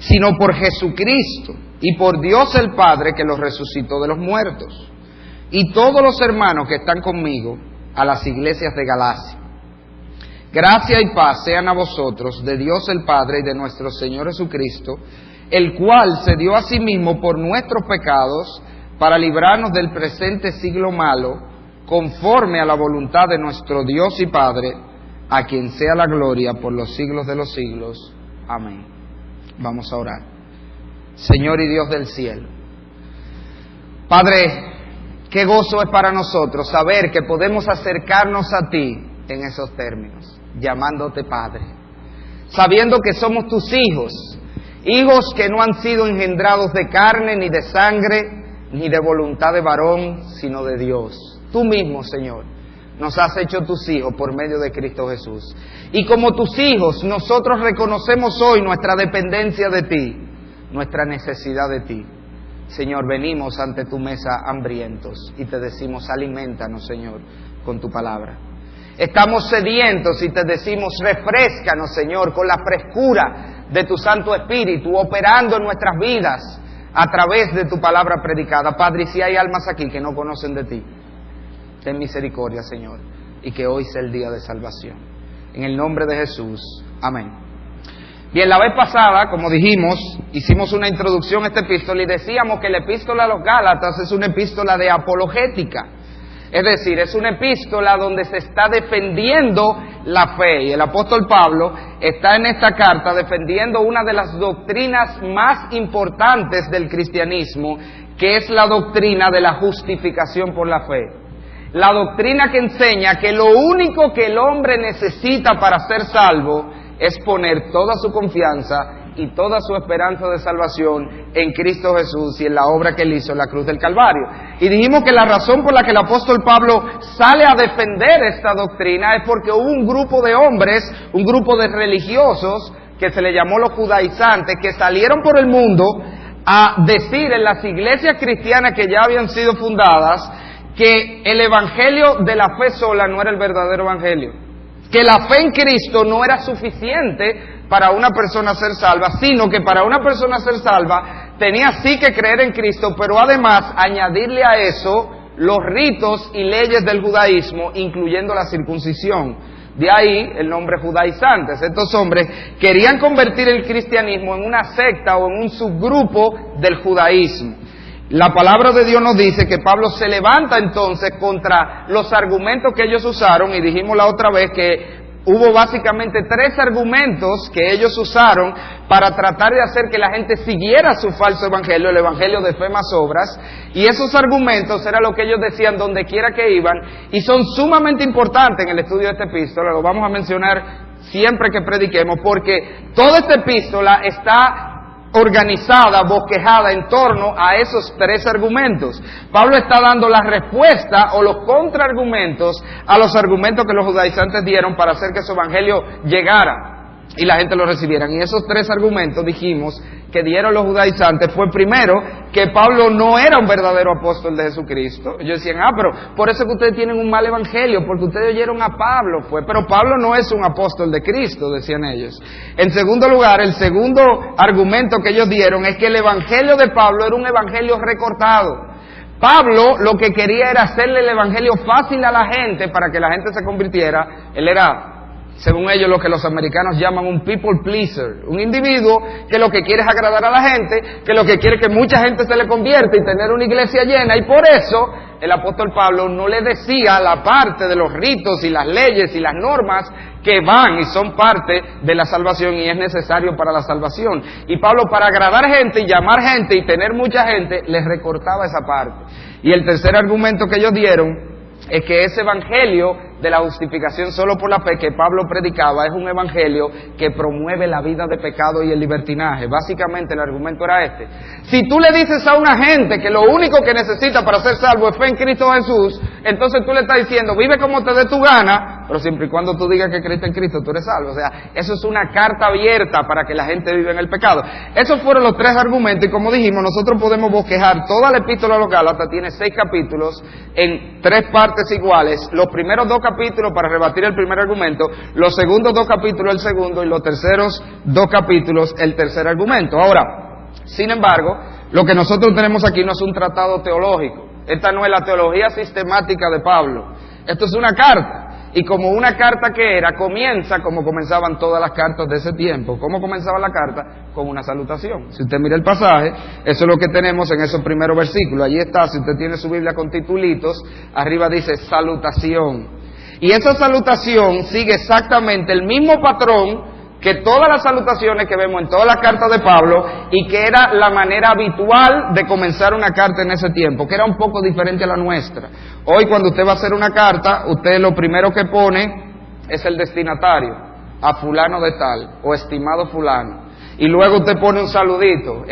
sino por Jesucristo y por Dios el Padre que los resucitó de los muertos. Y todos los hermanos que están conmigo a las iglesias de Galacia. Gracia y paz sean a vosotros de Dios el Padre y de nuestro Señor Jesucristo, el cual se dio a sí mismo por nuestros pecados para librarnos del presente siglo malo, conforme a la voluntad de nuestro Dios y Padre, a quien sea la gloria por los siglos de los siglos. Amén. Vamos a orar. Señor y Dios del cielo, Padre, qué gozo es para nosotros saber que podemos acercarnos a ti en esos términos, llamándote Padre, sabiendo que somos tus hijos, hijos que no han sido engendrados de carne, ni de sangre, ni de voluntad de varón, sino de Dios. Tú mismo, Señor, nos has hecho tus hijos por medio de Cristo Jesús. Y como tus hijos, nosotros reconocemos hoy nuestra dependencia de ti, nuestra necesidad de ti. Señor, venimos ante tu mesa hambrientos y te decimos, alimentanos, Señor, con tu palabra. Estamos sedientos y te decimos, refréscanos, Señor, con la frescura de tu Santo Espíritu, operando en nuestras vidas a través de tu palabra predicada. Padre, si hay almas aquí que no conocen de ti, ten misericordia, Señor, y que hoy sea el día de salvación. En el nombre de Jesús. Amén. Bien, la vez pasada, como dijimos, hicimos una introducción a esta epístola y decíamos que la epístola a los Gálatas es una epístola de apologética. Es decir, es una epístola donde se está defendiendo la fe. Y el apóstol Pablo está en esta carta defendiendo una de las doctrinas más importantes del cristianismo, que es la doctrina de la justificación por la fe. La doctrina que enseña que lo único que el hombre necesita para ser salvo es poner toda su confianza y toda su esperanza de salvación en Cristo Jesús y en la obra que Él hizo en la cruz del Calvario. Y dijimos que la razón por la que el apóstol Pablo sale a defender esta doctrina es porque hubo un grupo de hombres, un grupo de religiosos, que se le llamó los judaizantes, que salieron por el mundo a decir en las iglesias cristianas que ya habían sido fundadas que el evangelio de la fe sola no era el verdadero evangelio, que la fe en Cristo no era suficiente para una persona ser salva, sino que para una persona ser salva tenía sí que creer en Cristo, pero además añadirle a eso los ritos y leyes del judaísmo, incluyendo la circuncisión. De ahí el nombre judaizantes. Estos hombres querían convertir el cristianismo en una secta o en un subgrupo del judaísmo. La palabra de Dios nos dice que Pablo se levanta entonces contra los argumentos que ellos usaron, y dijimos la otra vez que hubo básicamente 3 argumentos que ellos usaron para tratar de hacer que la gente siguiera su falso evangelio, el evangelio de fe más obras, y esos argumentos era lo que ellos decían donde quiera que iban, y son sumamente importantes en el estudio de esta epístola. Lo vamos a mencionar siempre que prediquemos, porque toda esta epístola está organizada, bosquejada en torno a esos 3 argumentos. Pablo está dando la respuesta o los contraargumentos a los argumentos que los judaizantes dieron para hacer que su evangelio llegara y la gente lo recibiera. Y esos 3 argumentos, dijimos, que dieron los judaizantes fue primero que Pablo no era un verdadero apóstol de Jesucristo. Ellos decían, pero por eso que ustedes tienen un mal evangelio, porque ustedes oyeron a Pablo, pero Pablo no es un apóstol de Cristo, decían ellos. En segundo lugar, el segundo argumento que ellos dieron es que el evangelio de Pablo era un evangelio recortado. Pablo lo que quería era hacerle el evangelio fácil a la gente para que la gente se convirtiera. Él era, según ellos, lo que los americanos llaman un people pleaser, un individuo que lo que quiere es agradar a la gente, que lo que quiere es que mucha gente se le convierta y tener una iglesia llena, y por eso el apóstol Pablo no le decía la parte de los ritos y las leyes y las normas que van y son parte de la salvación y es necesario para la salvación. Y Pablo, para agradar gente y llamar gente y tener mucha gente, les recortaba esa parte. Y el tercer argumento que ellos dieron es que ese evangelio de la justificación solo por la fe que Pablo predicaba es un evangelio que promueve la vida de pecado y el libertinaje. Básicamente el argumento era este: si tú le dices a una gente que lo único que necesita para ser salvo es fe en Cristo Jesús, entonces tú le estás diciendo, vive como te dé tu gana, pero siempre y cuando tú digas que creíste en Cristo, tú eres salvo. O sea, eso es una carta abierta para que la gente viva en el pecado. Esos fueron los 3 argumentos, y como dijimos, nosotros podemos bosquejar toda la epístola a los Gálatas, tiene 6 capítulos en 3 partes iguales. Los primeros 2 capítulos para rebatir el primer argumento, los segundos 2 capítulos el segundo, y los terceros 2 capítulos el tercer argumento. Ahora, sin embargo, lo que nosotros tenemos aquí no es un tratado teológico. Esta no es la teología sistemática de Pablo. Esto es una carta. Y como una carta que era, comienza como comenzaban todas las cartas de ese tiempo. ¿Cómo comenzaba la carta? Con una salutación. Si usted mira el pasaje, eso es lo que tenemos en esos primeros versículos. Allí está, si usted tiene su Biblia con titulitos, arriba dice salutación. Y esa salutación sigue exactamente el mismo patrón que todas las salutaciones que vemos en todas las cartas de Pablo, y que era la manera habitual de comenzar una carta en ese tiempo, que era un poco diferente a la nuestra. Hoy cuando usted va a hacer una carta, usted lo primero que pone es el destinatario, a fulano de tal, o estimado fulano. Y luego usted pone un saludito,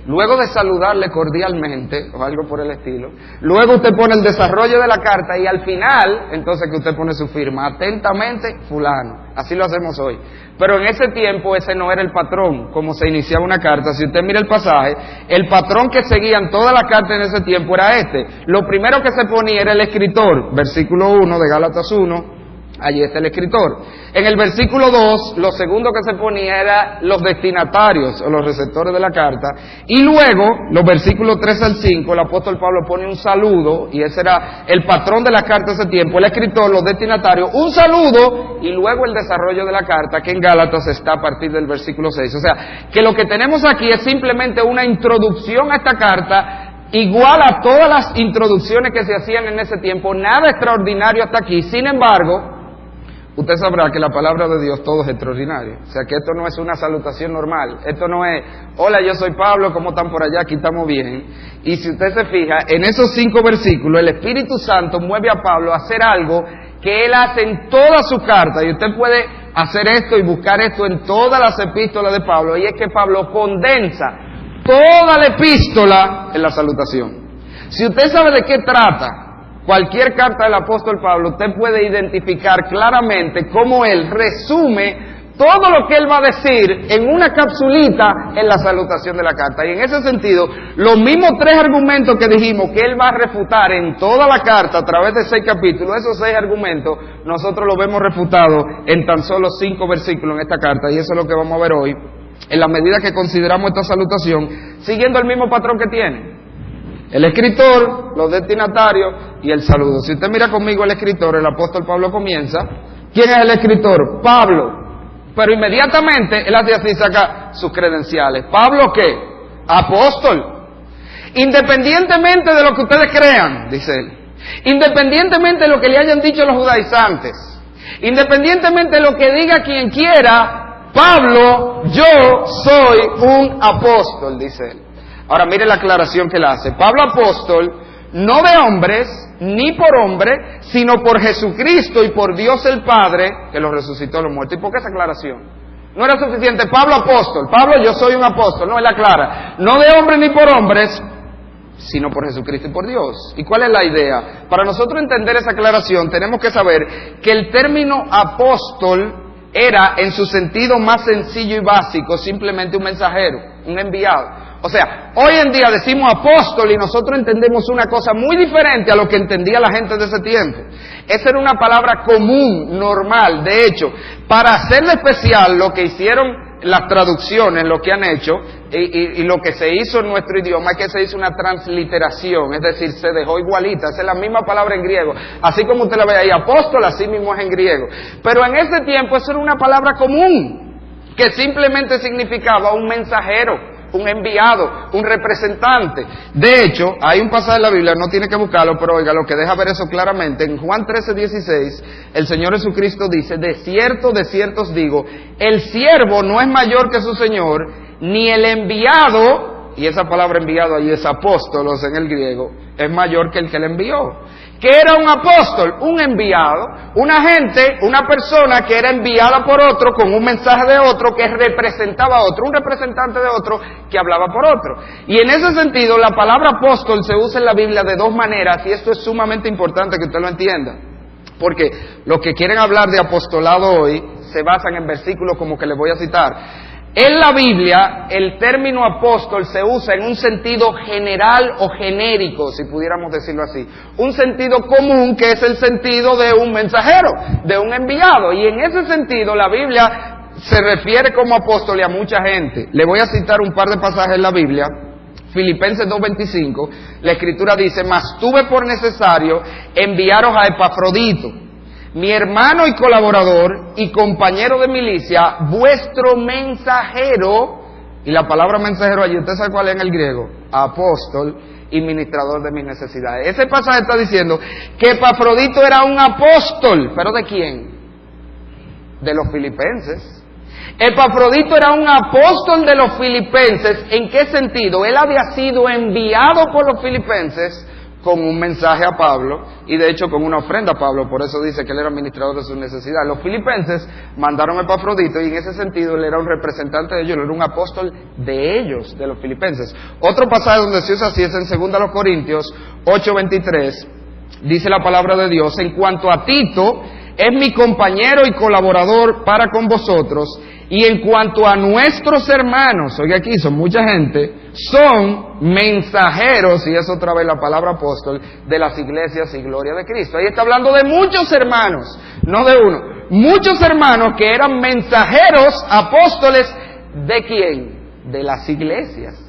luego de saludarle cordialmente, o algo por el estilo. Luego usted pone el desarrollo de la carta, y al final, entonces que usted pone su firma, atentamente, fulano. Así lo hacemos hoy. Pero en ese tiempo ese no era el patrón, como se iniciaba una carta. Si usted mira el pasaje, el patrón que seguían todas las cartas en ese tiempo era este. Lo primero que se ponía era el escritor, versículo 1 de Gálatas 1. Allí está el escritor. En el versículo 2, lo segundo que se ponía era los destinatarios o los receptores de la carta. Y luego, los versículos 3 al 5, el apóstol Pablo pone un saludo, y ese era el patrón de la carta de ese tiempo, el escritor, los destinatarios, un saludo, y luego el desarrollo de la carta, que en Gálatas está a partir del versículo 6. O sea, que lo que tenemos aquí es simplemente una introducción a esta carta, igual a todas las introducciones que se hacían en ese tiempo, nada extraordinario hasta aquí. Sin embargo, usted sabrá que la palabra de Dios todo es extraordinario. O sea que esto no es una salutación normal. Esto no es, hola, yo soy Pablo, ¿cómo están por allá? Aquí estamos bien. Y si usted se fija, en esos 5 versículos, el Espíritu Santo mueve a Pablo a hacer algo que él hace en toda su carta. Y usted puede hacer esto y buscar esto en todas las epístolas de Pablo. Y es que Pablo condensa toda la epístola en la salutación. Si usted sabe de qué trata cualquier carta del apóstol Pablo, usted puede identificar claramente cómo él resume todo lo que él va a decir en una capsulita en la salutación de la carta. Y en ese sentido, los mismos 3 argumentos que dijimos que él va a refutar en toda la carta a través de 6 capítulos, esos 6 argumentos, nosotros los vemos refutados en tan solo 5 versículos en esta carta. Y eso es lo que vamos a ver hoy, en la medida que consideramos esta salutación, siguiendo el mismo patrón que tiene. El escritor, los destinatarios y el saludo. Si usted mira conmigo el escritor, el apóstol Pablo comienza. ¿Quién es el escritor? Pablo. Pero inmediatamente él hace así, saca sus credenciales. ¿Pablo qué? Apóstol. Independientemente de lo que ustedes crean, dice él. Independientemente de lo que le hayan dicho los judaizantes. Independientemente de lo que diga quien quiera, Pablo, yo soy un apóstol, dice él. Ahora mire la aclaración que él hace. Pablo apóstol, no de hombres, ni por hombre, sino por Jesucristo y por Dios el Padre, que lo resucitó de los muertos. ¿Y por qué esa aclaración? No era suficiente, Pablo apóstol. Pablo, yo soy un apóstol. No, él aclara. No de hombres ni por hombres, sino por Jesucristo y por Dios. ¿Y cuál es la idea? Para nosotros entender esa aclaración, tenemos que saber que el término apóstol era, en su sentido más sencillo y básico, simplemente un mensajero, un enviado. O sea, hoy en día decimos apóstol y nosotros entendemos una cosa muy diferente a lo que entendía la gente de ese tiempo. Esa era una palabra común, normal. De hecho, para hacerle especial, lo que hicieron las traducciones, lo que han hecho, y lo que se hizo en nuestro idioma, es que se hizo una transliteración, es decir, se dejó igualita. Esa es la misma palabra en griego. Así como usted la ve ahí, apóstol, así mismo es en griego. Pero en ese tiempo eso era una palabra común, que simplemente significaba un mensajero, un enviado, un representante. De hecho, hay un pasaje de la Biblia, no tiene que buscarlo, pero oiga, lo que deja ver eso claramente, en Juan 13:16, el Señor Jesucristo dice, de cierto os digo, el siervo no es mayor que su Señor, ni el enviado, y esa palabra enviado ahí es apóstolos en el griego, es mayor que el que le envió. ¿Qué era un apóstol? Un enviado, una gente, una persona que era enviada por otro con un mensaje de otro que representaba a otro, un representante de otro que hablaba por otro. Y en ese sentido, la palabra apóstol se usa en la Biblia de 2 maneras, y esto es sumamente importante que usted lo entienda. Porque los que quieren hablar de apostolado hoy se basan en versículos como que les voy a citar. En la Biblia, el término apóstol se usa en un sentido general o genérico, si pudiéramos decirlo así. Un sentido común que es el sentido de un mensajero, de un enviado. Y en ese sentido, la Biblia se refiere como apóstol a mucha gente. Le voy a citar un par de pasajes en la Biblia. Filipenses 2:25, la Escritura dice: mas tuve por necesario enviaros a Epafrodito, mi hermano y colaborador y compañero de milicia, vuestro mensajero. Y la palabra mensajero allí, ¿usted sabe cuál es en el griego? Apóstol y ministrador de mis necesidades. Ese pasaje está diciendo que Epafrodito era un apóstol. ¿Pero de quién? De los filipenses. Epafrodito era un apóstol de los filipenses. ¿En qué sentido? Él había sido enviado por los filipenses con un mensaje a Pablo, y de hecho con una ofrenda a Pablo. Por eso dice que él era administrador de sus necesidades. Los filipenses mandaron a Epafrodito, y en ese sentido él era un representante de ellos, él era un apóstol de ellos, de los filipenses. Otro pasaje donde se usa así es en 2 Corintios 8:23. Dice la palabra de Dios: en cuanto a Tito, es mi compañero y colaborador para con vosotros, y en cuanto a nuestros hermanos, oiga aquí, son mucha gente, son mensajeros, y es otra vez la palabra apóstol, de las iglesias y gloria de Cristo. Ahí está hablando de muchos hermanos, no de uno. Muchos hermanos que eran mensajeros, apóstoles, ¿de quién? De las iglesias.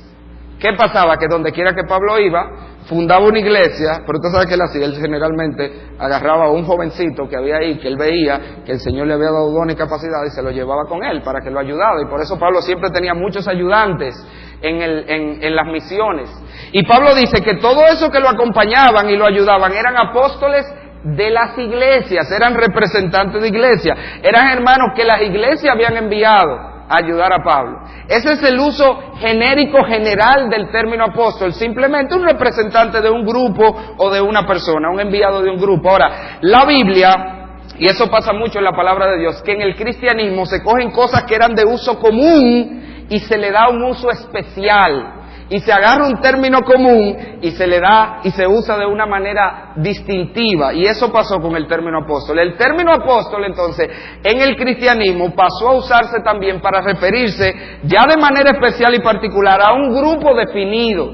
¿Qué pasaba? Que donde quiera que Pablo iba, fundaba una iglesia, pero usted sabe que él hacía, él generalmente agarraba a un jovencito que había ahí, que él veía que el Señor le había dado dones y capacidad, y se lo llevaba con él para que lo ayudara. Y por eso Pablo siempre tenía muchos ayudantes en las misiones. Y Pablo dice que todo eso que lo acompañaban y lo ayudaban eran apóstoles de las iglesias, eran representantes de iglesias, eran hermanos que las iglesias habían enviado a ayudar a Pablo. Ese es el uso genérico general del término apóstol, simplemente un representante de un grupo o de una persona, un enviado de un grupo. Ahora, la Biblia, y eso pasa mucho en la palabra de Dios, que en el cristianismo se cogen cosas que eran de uso común y se le da un uso especial. Y se agarra un término común y se le da y se usa de una manera distintiva. Y eso pasó con el término apóstol. El término apóstol, entonces, en el cristianismo pasó a usarse también para referirse ya de manera especial y particular a un grupo definido,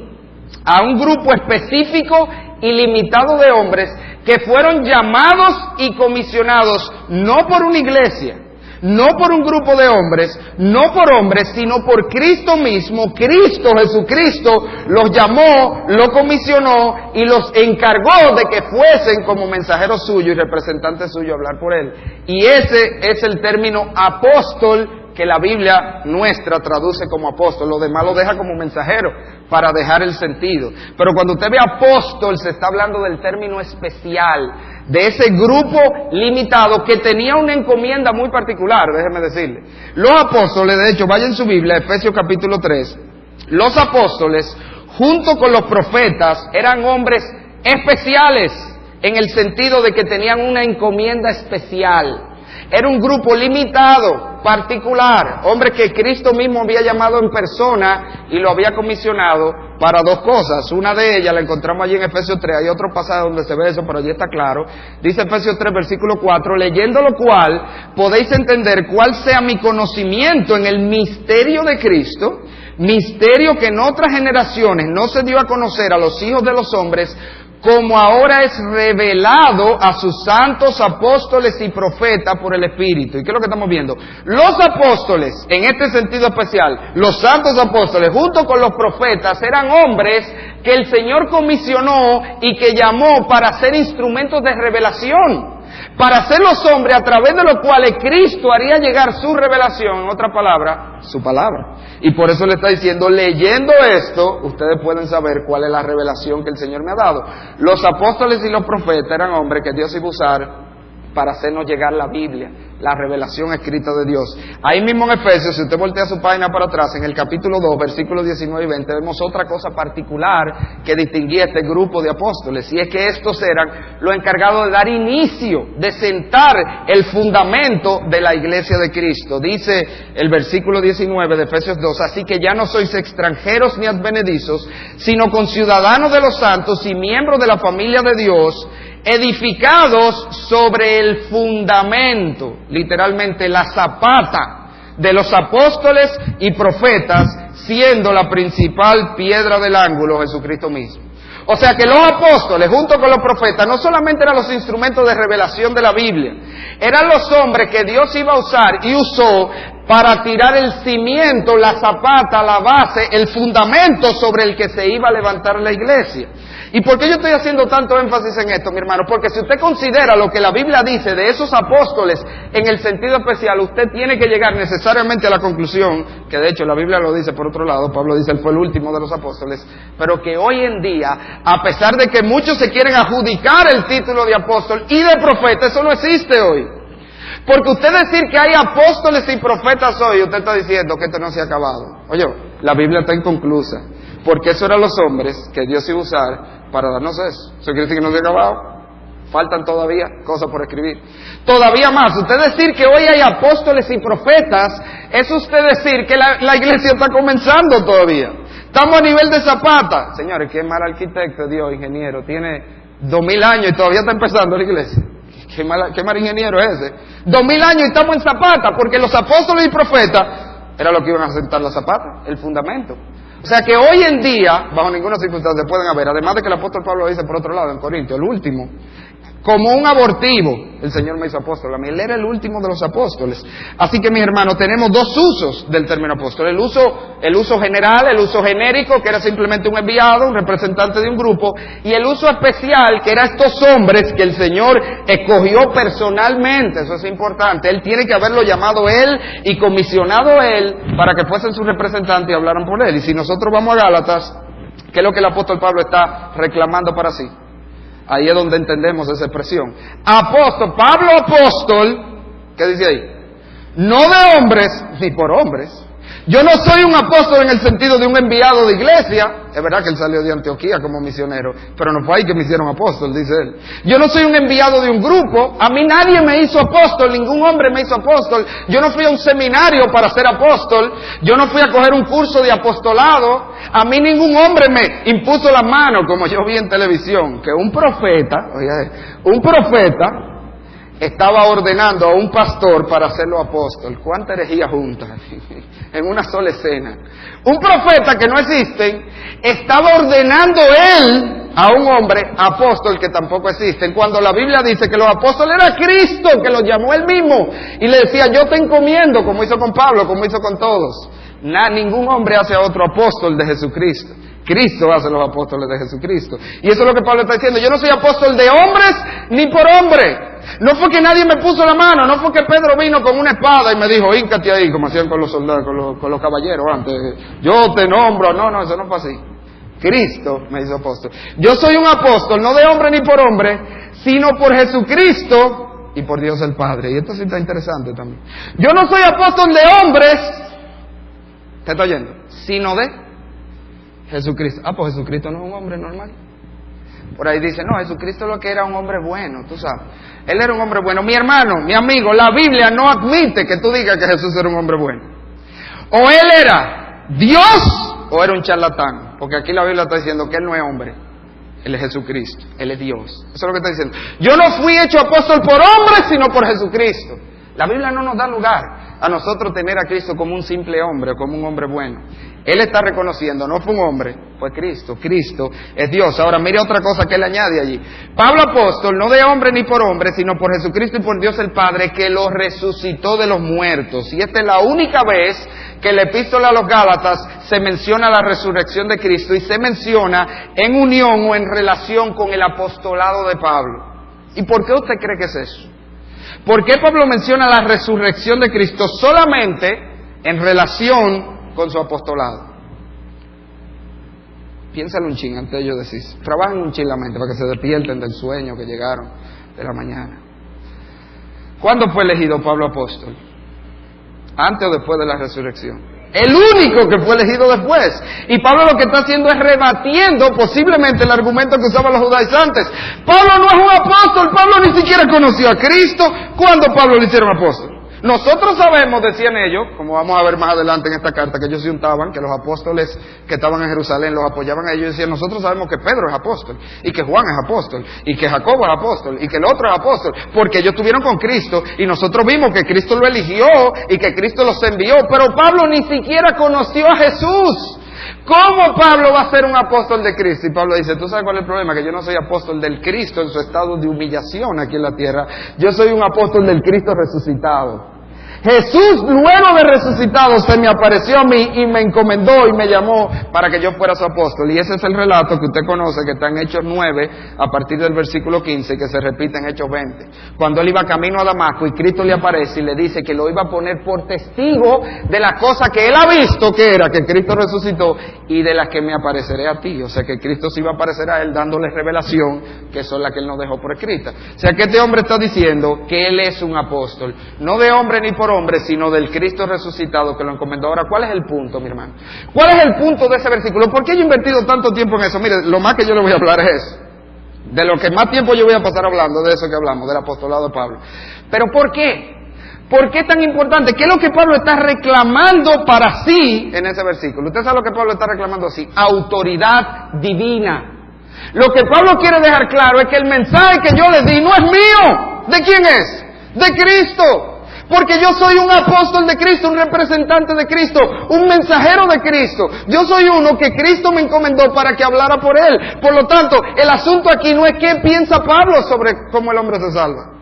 a un grupo específico y limitado de hombres que fueron llamados y comisionados no por una iglesia, no por un grupo de hombres, no por hombres, sino por Cristo mismo. Cristo, Jesucristo, los llamó, los comisionó y los encargó de que fuesen como mensajeros suyos y representantes suyos a hablar por Él. Y ese es el término apóstol que la Biblia nuestra traduce como apóstol. Lo demás lo deja como mensajero para dejar el sentido. Pero cuando usted ve apóstol, se está hablando del término especial, de ese grupo limitado que tenía una encomienda muy particular, déjeme decirle. Los apóstoles, de hecho, vaya en su Biblia, Efesios capítulo 3, los apóstoles, junto con los profetas, eran hombres especiales, en el sentido de que tenían una encomienda especial. Era un grupo limitado, particular, hombre que Cristo mismo había llamado en persona y lo había comisionado para dos cosas. Una de ellas la encontramos allí en Efesios 3, hay otro pasaje donde se ve eso, pero allí está claro. Dice Efesios 3, versículo 4, leyendo lo cual podéis entender cuál sea mi conocimiento en el misterio de Cristo, misterio que en otras generaciones no se dio a conocer a los hijos de los hombres, como ahora es revelado a sus santos apóstoles y profetas por el Espíritu. ¿Y qué es lo que estamos viendo? Los apóstoles, en este sentido especial, los santos apóstoles, junto con los profetas, eran hombres que el Señor comisionó y que llamó para ser instrumentos de revelación, para ser los hombres a través de los cuales Cristo haría llegar su revelación, en otra palabra, su palabra. Y por eso le está diciendo, leyendo esto, ustedes pueden saber cuál es la revelación que el Señor me ha dado. Los apóstoles y los profetas eran hombres que Dios iba a usar para hacernos llegar la Biblia, la revelación escrita de Dios. Ahí mismo en Efesios, si usted voltea su página para atrás, en el capítulo 2, versículos 19 y 20, vemos otra cosa particular que distinguía a este grupo de apóstoles, y es que estos eran los encargados de dar inicio, de sentar el fundamento de la iglesia de Cristo. Dice el versículo 19 de Efesios 2, así que ya no sois extranjeros ni advenedizos, sino conciudadanos de los santos y miembros de la familia de Dios, edificados sobre el fundamento, literalmente la zapata de los apóstoles y profetas, siendo la principal piedra del ángulo Jesucristo mismo. O sea que los apóstoles, junto con los profetas, no solamente eran los instrumentos de revelación de la Biblia, eran los hombres que Dios iba a usar y usó para tirar el cimiento, la zapata, la base, el fundamento sobre el que se iba a levantar la iglesia. ¿Y por qué yo estoy haciendo tanto énfasis en esto, mi hermano? Porque si usted considera lo que la Biblia dice de esos apóstoles en el sentido especial, usted tiene que llegar necesariamente a la conclusión, que de hecho la Biblia lo dice por otro lado, Pablo dice él fue el último de los apóstoles, pero que hoy en día, a pesar de que muchos se quieren adjudicar el título de apóstol y de profeta, eso no existe hoy. Porque usted decir que hay apóstoles y profetas hoy, usted está diciendo que esto no se ha acabado. Oye, la Biblia está inconclusa, porque esos eran los hombres que Dios iba a usar para darnos eso. ¿Eso quiere decir que no se ha acabado? Faltan todavía cosas por escribir. Todavía más, usted decir que hoy hay apóstoles y profetas, es usted decir que la iglesia está comenzando todavía. Estamos a nivel de zapata. Señores, qué mal arquitecto Dios, ingeniero, tiene 2000 años y todavía está empezando la iglesia. Qué mal ingeniero es ese. 2000 años y estamos en zapata, porque los apóstoles y profetas era lo que iban a sentar la zapata, el fundamento. O sea que hoy en día, bajo ninguna circunstancia pueden haber, además de que el apóstol Pablo dice por otro lado en Corintios, el último, como un abortivo, el Señor me hizo apóstol a mí, él era el último de los apóstoles. Así que mis hermanos, tenemos dos usos del término apóstol, el uso general, el uso genérico, que era simplemente un enviado, un representante de un grupo, y el uso especial, que era estos hombres que el Señor escogió personalmente. Eso es importante, él tiene que haberlo llamado él y comisionado él para que fuesen sus representantes y hablaran por él. Y si nosotros vamos a Gálatas, ¿qué es lo que el apóstol Pablo está reclamando para sí? Ahí es donde entendemos esa expresión. Apóstol, Pablo apóstol, ¿qué dice ahí? No de hombres, ni por hombres. Yo no soy un apóstol en el sentido de un enviado de iglesia. Es verdad que él salió de Antioquía como misionero, pero no fue ahí que me hicieron apóstol, dice él. Yo no soy un enviado de un grupo. A mí nadie me hizo apóstol, ningún hombre me hizo apóstol. Yo no fui a un seminario para ser apóstol. Yo no fui a coger un curso de apostolado. A mí ningún hombre me impuso la mano, como yo vi en televisión, que un profeta estaba ordenando a un pastor para hacerlo apóstol. ¿Cuánta herejía junta en una sola escena? Un profeta que no existe estaba ordenando él a un hombre apóstol que tampoco existe, cuando la Biblia dice que los apóstoles era Cristo que los llamó él mismo y le decía yo te encomiendo, como hizo con Pablo, como hizo con todos. Ningún hombre hace a otro apóstol de Jesucristo. Cristo hace los apóstoles de Jesucristo. Y eso es lo que Pablo está diciendo. Yo no soy apóstol de hombres ni por hombre. No fue que nadie me puso la mano, no fue que Pedro vino con una espada y me dijo, híncate ahí, como hacían con los soldados, con los caballeros antes. Yo te nombro. No, eso no fue así. Cristo me hizo apóstol. Yo soy un apóstol, no de hombre ni por hombre, sino por Jesucristo y por Dios el Padre. Y esto sí está interesante también. Yo no soy apóstol de hombres, ¿te está oyendo? Sino de Jesucristo. Pues Jesucristo no es un hombre normal. Por ahí dice, no, Jesucristo lo que era un hombre bueno, tú sabes. Él era un hombre bueno. Mi hermano, mi amigo, la Biblia no admite que tú digas que Jesús era un hombre bueno. O él era Dios o era un charlatán. Porque aquí la Biblia está diciendo que él no es hombre. Él es Jesucristo, él es Dios. Eso es lo que está diciendo. Yo no fui hecho apóstol por hombre, sino por Jesucristo. La Biblia no nos da lugar a nosotros tener a Cristo como un simple hombre, como un hombre bueno. Él está reconociendo, no fue un hombre, fue Cristo. Cristo es Dios. Ahora mire otra cosa que él añade allí. Pablo apóstol, no de hombre ni por hombre, sino por Jesucristo y por Dios el Padre, que lo resucitó de los muertos. Y esta es la única vez que en la epístola a los Gálatas se menciona la resurrección de Cristo y se menciona en unión o en relación con el apostolado de Pablo. ¿Y por qué usted cree que es eso? ¿Por qué Pablo menciona la resurrección de Cristo solamente en relación con su apostolado? Piénsalo un chin antes de yo decir. Trabajen un chin la mente para que se despierten del sueño que llegaron de la mañana. ¿Cuándo fue elegido Pablo apóstol? ¿Antes o después de la resurrección? El único que fue elegido después. Y Pablo lo que está haciendo es rebatiendo posiblemente el argumento que usaban los judaizantes. Pablo no es un apóstol, Pablo ni siquiera conoció a Cristo. ¿Cuándo Pablo le hicieron apóstol? Nosotros sabemos, decían ellos, como vamos a ver más adelante en esta carta, que ellos se untaban, que los apóstoles que estaban en Jerusalén los apoyaban a ellos y decían, nosotros sabemos que Pedro es apóstol, y que Juan es apóstol, y que Jacobo es apóstol, y que el otro es apóstol, porque ellos estuvieron con Cristo, y nosotros vimos que Cristo lo eligió, y que Cristo los envió, pero Pablo ni siquiera conoció a Jesús. ¿Cómo Pablo va a ser un apóstol de Cristo? Y Pablo dice, ¿tú sabes cuál es el problema? Que yo no soy apóstol del Cristo en su estado de humillación aquí en la tierra. Yo soy un apóstol del Cristo resucitado. Jesús, luego de resucitado, se me apareció a mí y me encomendó y me llamó para que yo fuera su apóstol. Y ese es el relato que usted conoce, que está en Hechos 9, a partir del versículo 15, que se repite en Hechos 20. Cuando él iba camino a Damasco y Cristo le aparece y le dice que lo iba a poner por testigo de la cosa que él ha visto, que era que Cristo resucitó, y de las que me apareceré a ti. O sea que Cristo se iba a aparecer a él dándole revelación, que son las que él nos dejó por escrita. O sea que este hombre está diciendo que él es un apóstol, no de hombre ni por hombre, sino del Cristo resucitado que lo encomendó. Ahora, ¿cuál es el punto, mi hermano? ¿Cuál es el punto de ese versículo? ¿Por qué yo he invertido tanto tiempo en eso? Mire, lo más que yo le voy a hablar es de lo que más tiempo yo voy a pasar hablando, de eso que hablamos, del apostolado de Pablo. ¿Pero por qué? ¿Por qué es tan importante? ¿Qué es lo que Pablo está reclamando para sí en ese versículo? Usted sabe lo que Pablo está reclamando así: autoridad divina. Lo que Pablo quiere dejar claro es que el mensaje que yo le di no es mío. ¿De quién es? De Cristo. Porque yo soy un apóstol de Cristo, un representante de Cristo, un mensajero de Cristo. Yo soy uno que Cristo me encomendó para que hablara por él. Por lo tanto, el asunto aquí no es qué piensa Pablo sobre cómo el hombre se salva.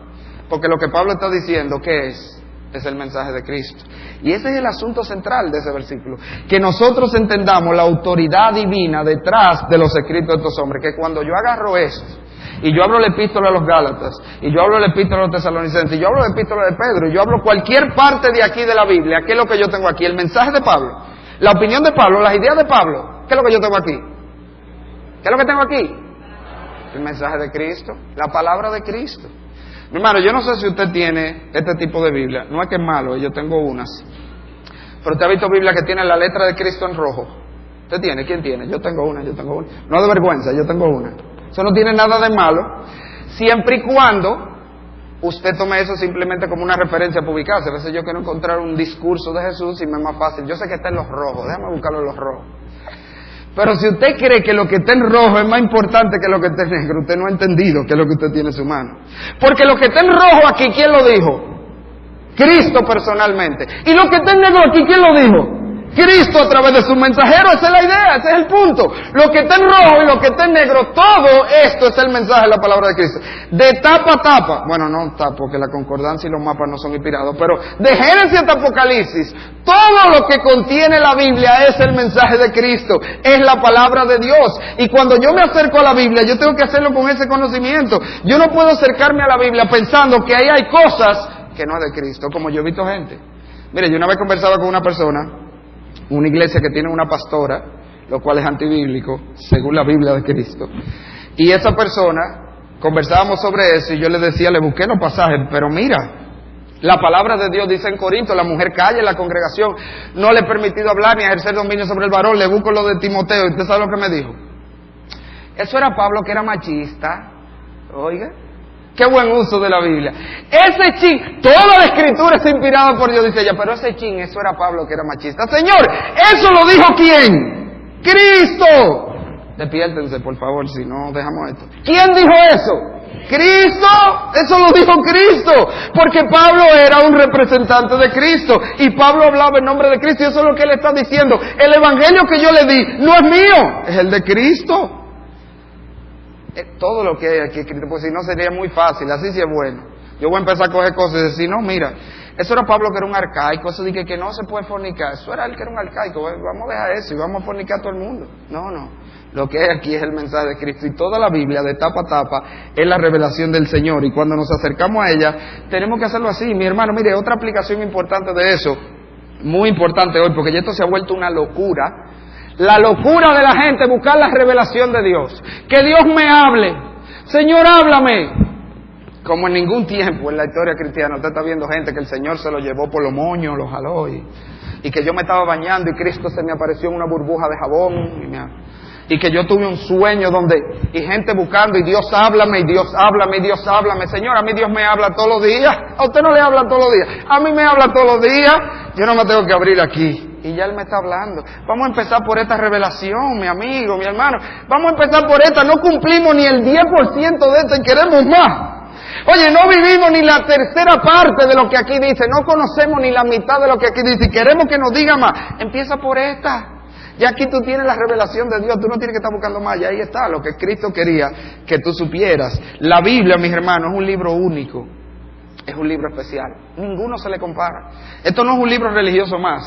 Porque lo que Pablo está diciendo, ¿qué es? Es el mensaje de Cristo. Y ese es el asunto central de ese versículo. Que nosotros entendamos la autoridad divina detrás de los escritos de estos hombres. Que cuando yo agarro esto, y yo hablo la epístola a los Gálatas, y yo hablo la epístola a los Tesalonicenses, y yo hablo la epístola de Pedro, y yo hablo cualquier parte de aquí de la Biblia, ¿qué es lo que yo tengo aquí? El mensaje de Pablo, la opinión de Pablo, las ideas de Pablo. ¿Qué es lo que yo tengo aquí? ¿Qué es lo que tengo aquí? El mensaje de Cristo, la palabra de Cristo. Mi hermano, yo no sé si usted tiene este tipo de Biblia, no es que es malo, yo tengo unas, pero usted ha visto Biblia que tiene la letra de Cristo en rojo. ¿Usted tiene? ¿Quién tiene? Yo tengo una. No de vergüenza, yo tengo una. Eso no tiene nada de malo, siempre y cuando usted tome eso simplemente como una referencia para ubicarse. A veces yo quiero encontrar un discurso de Jesús y me es más fácil. Yo sé que está en los rojos, déjame buscarlo en los rojos. Pero si usted cree que lo que está en rojo es más importante que lo que está en negro, usted no ha entendido qué es lo que usted tiene en su mano. Porque lo que está en rojo aquí, ¿quién lo dijo? Cristo personalmente. Y lo que está en negro aquí, ¿quién lo dijo? Cristo a través de su mensajero. Esa es la idea, ese es el punto. Lo que está en rojo y lo que está en negro, todo esto es el mensaje de la palabra de Cristo. De tapa a tapa, bueno, no tapa, porque la concordancia y los mapas no son inspirados, pero de Génesis hasta Apocalipsis, todo lo que contiene la Biblia es el mensaje de Cristo, es la palabra de Dios. Y cuando yo me acerco a la Biblia, yo tengo que hacerlo con ese conocimiento. Yo no puedo acercarme a la Biblia pensando que ahí hay cosas que no es de Cristo, como yo he visto gente. Mire, yo una vez conversaba con una persona, una iglesia que tiene una pastora, lo cual es antibíblico, según la Biblia de Cristo. Y esa persona, conversábamos sobre eso y yo le decía, le busqué los pasajes, pero mira, la palabra de Dios dice en Corinto, la mujer calla en la congregación, no le he permitido hablar ni ejercer dominio sobre el varón. Le busco lo de Timoteo y usted sabe lo que me dijo. Eso era Pablo, que era machista. Oiga, qué buen uso de la Biblia. Ese chin, toda la escritura está inspirada por Dios, dice ella, pero ese chin, eso era Pablo que era machista. Señor, ¿eso lo dijo quién? ¡Cristo! Despiértense, por favor, si no dejamos esto. ¿Quién dijo eso? ¡Cristo! Eso lo dijo Cristo, porque Pablo era un representante de Cristo, y Pablo hablaba en nombre de Cristo, y eso es lo que él está diciendo. El evangelio que yo le di no es mío, es el de Cristo. Todo lo que hay aquí escrito, pues si no sería muy fácil, así sí es bueno. Yo voy a empezar a coger cosas y decir, no, mira, eso era Pablo que era un arcaico, eso de que no se puede fornicar, eso era él que era un arcaico, vamos a dejar eso y vamos a fornicar a todo el mundo. No, lo que hay aquí es el mensaje de Cristo, y toda la Biblia de tapa a tapa es la revelación del Señor, y cuando nos acercamos a ella tenemos que hacerlo así. Mi hermano, mire, otra aplicación importante de eso, muy importante hoy, porque ya esto se ha vuelto una locura. La locura de la gente, buscar la revelación de Dios. Que Dios me hable. Señor, háblame. Como en ningún tiempo en la historia cristiana usted está viendo gente que el Señor se lo llevó por los moños, lo jaló, y que yo me estaba bañando y Cristo se me apareció en una burbuja de jabón. y que yo tuve un sueño y gente buscando, y Dios háblame, y Dios háblame, y Dios háblame. Señor, a mí Dios me habla todos los días. A usted no le habla todos los días, a mí me habla todos los días. Yo no me tengo que abrir aquí, y ya Él me está hablando. Vamos a empezar por esta revelación, mi amigo, mi hermano. Vamos a empezar por esta. No cumplimos ni el 10% de esto y queremos más. Oye, no vivimos ni la tercera parte de lo que aquí dice, no conocemos ni la mitad de lo que aquí dice y queremos que nos diga más. Empieza por esta. Ya aquí tú tienes la revelación de Dios, tú no tienes que estar buscando más, ya ahí está lo que Cristo quería que tú supieras. La Biblia, mis hermanos, es un libro único, es un libro especial, ninguno se le compara. Esto no es un libro religioso más,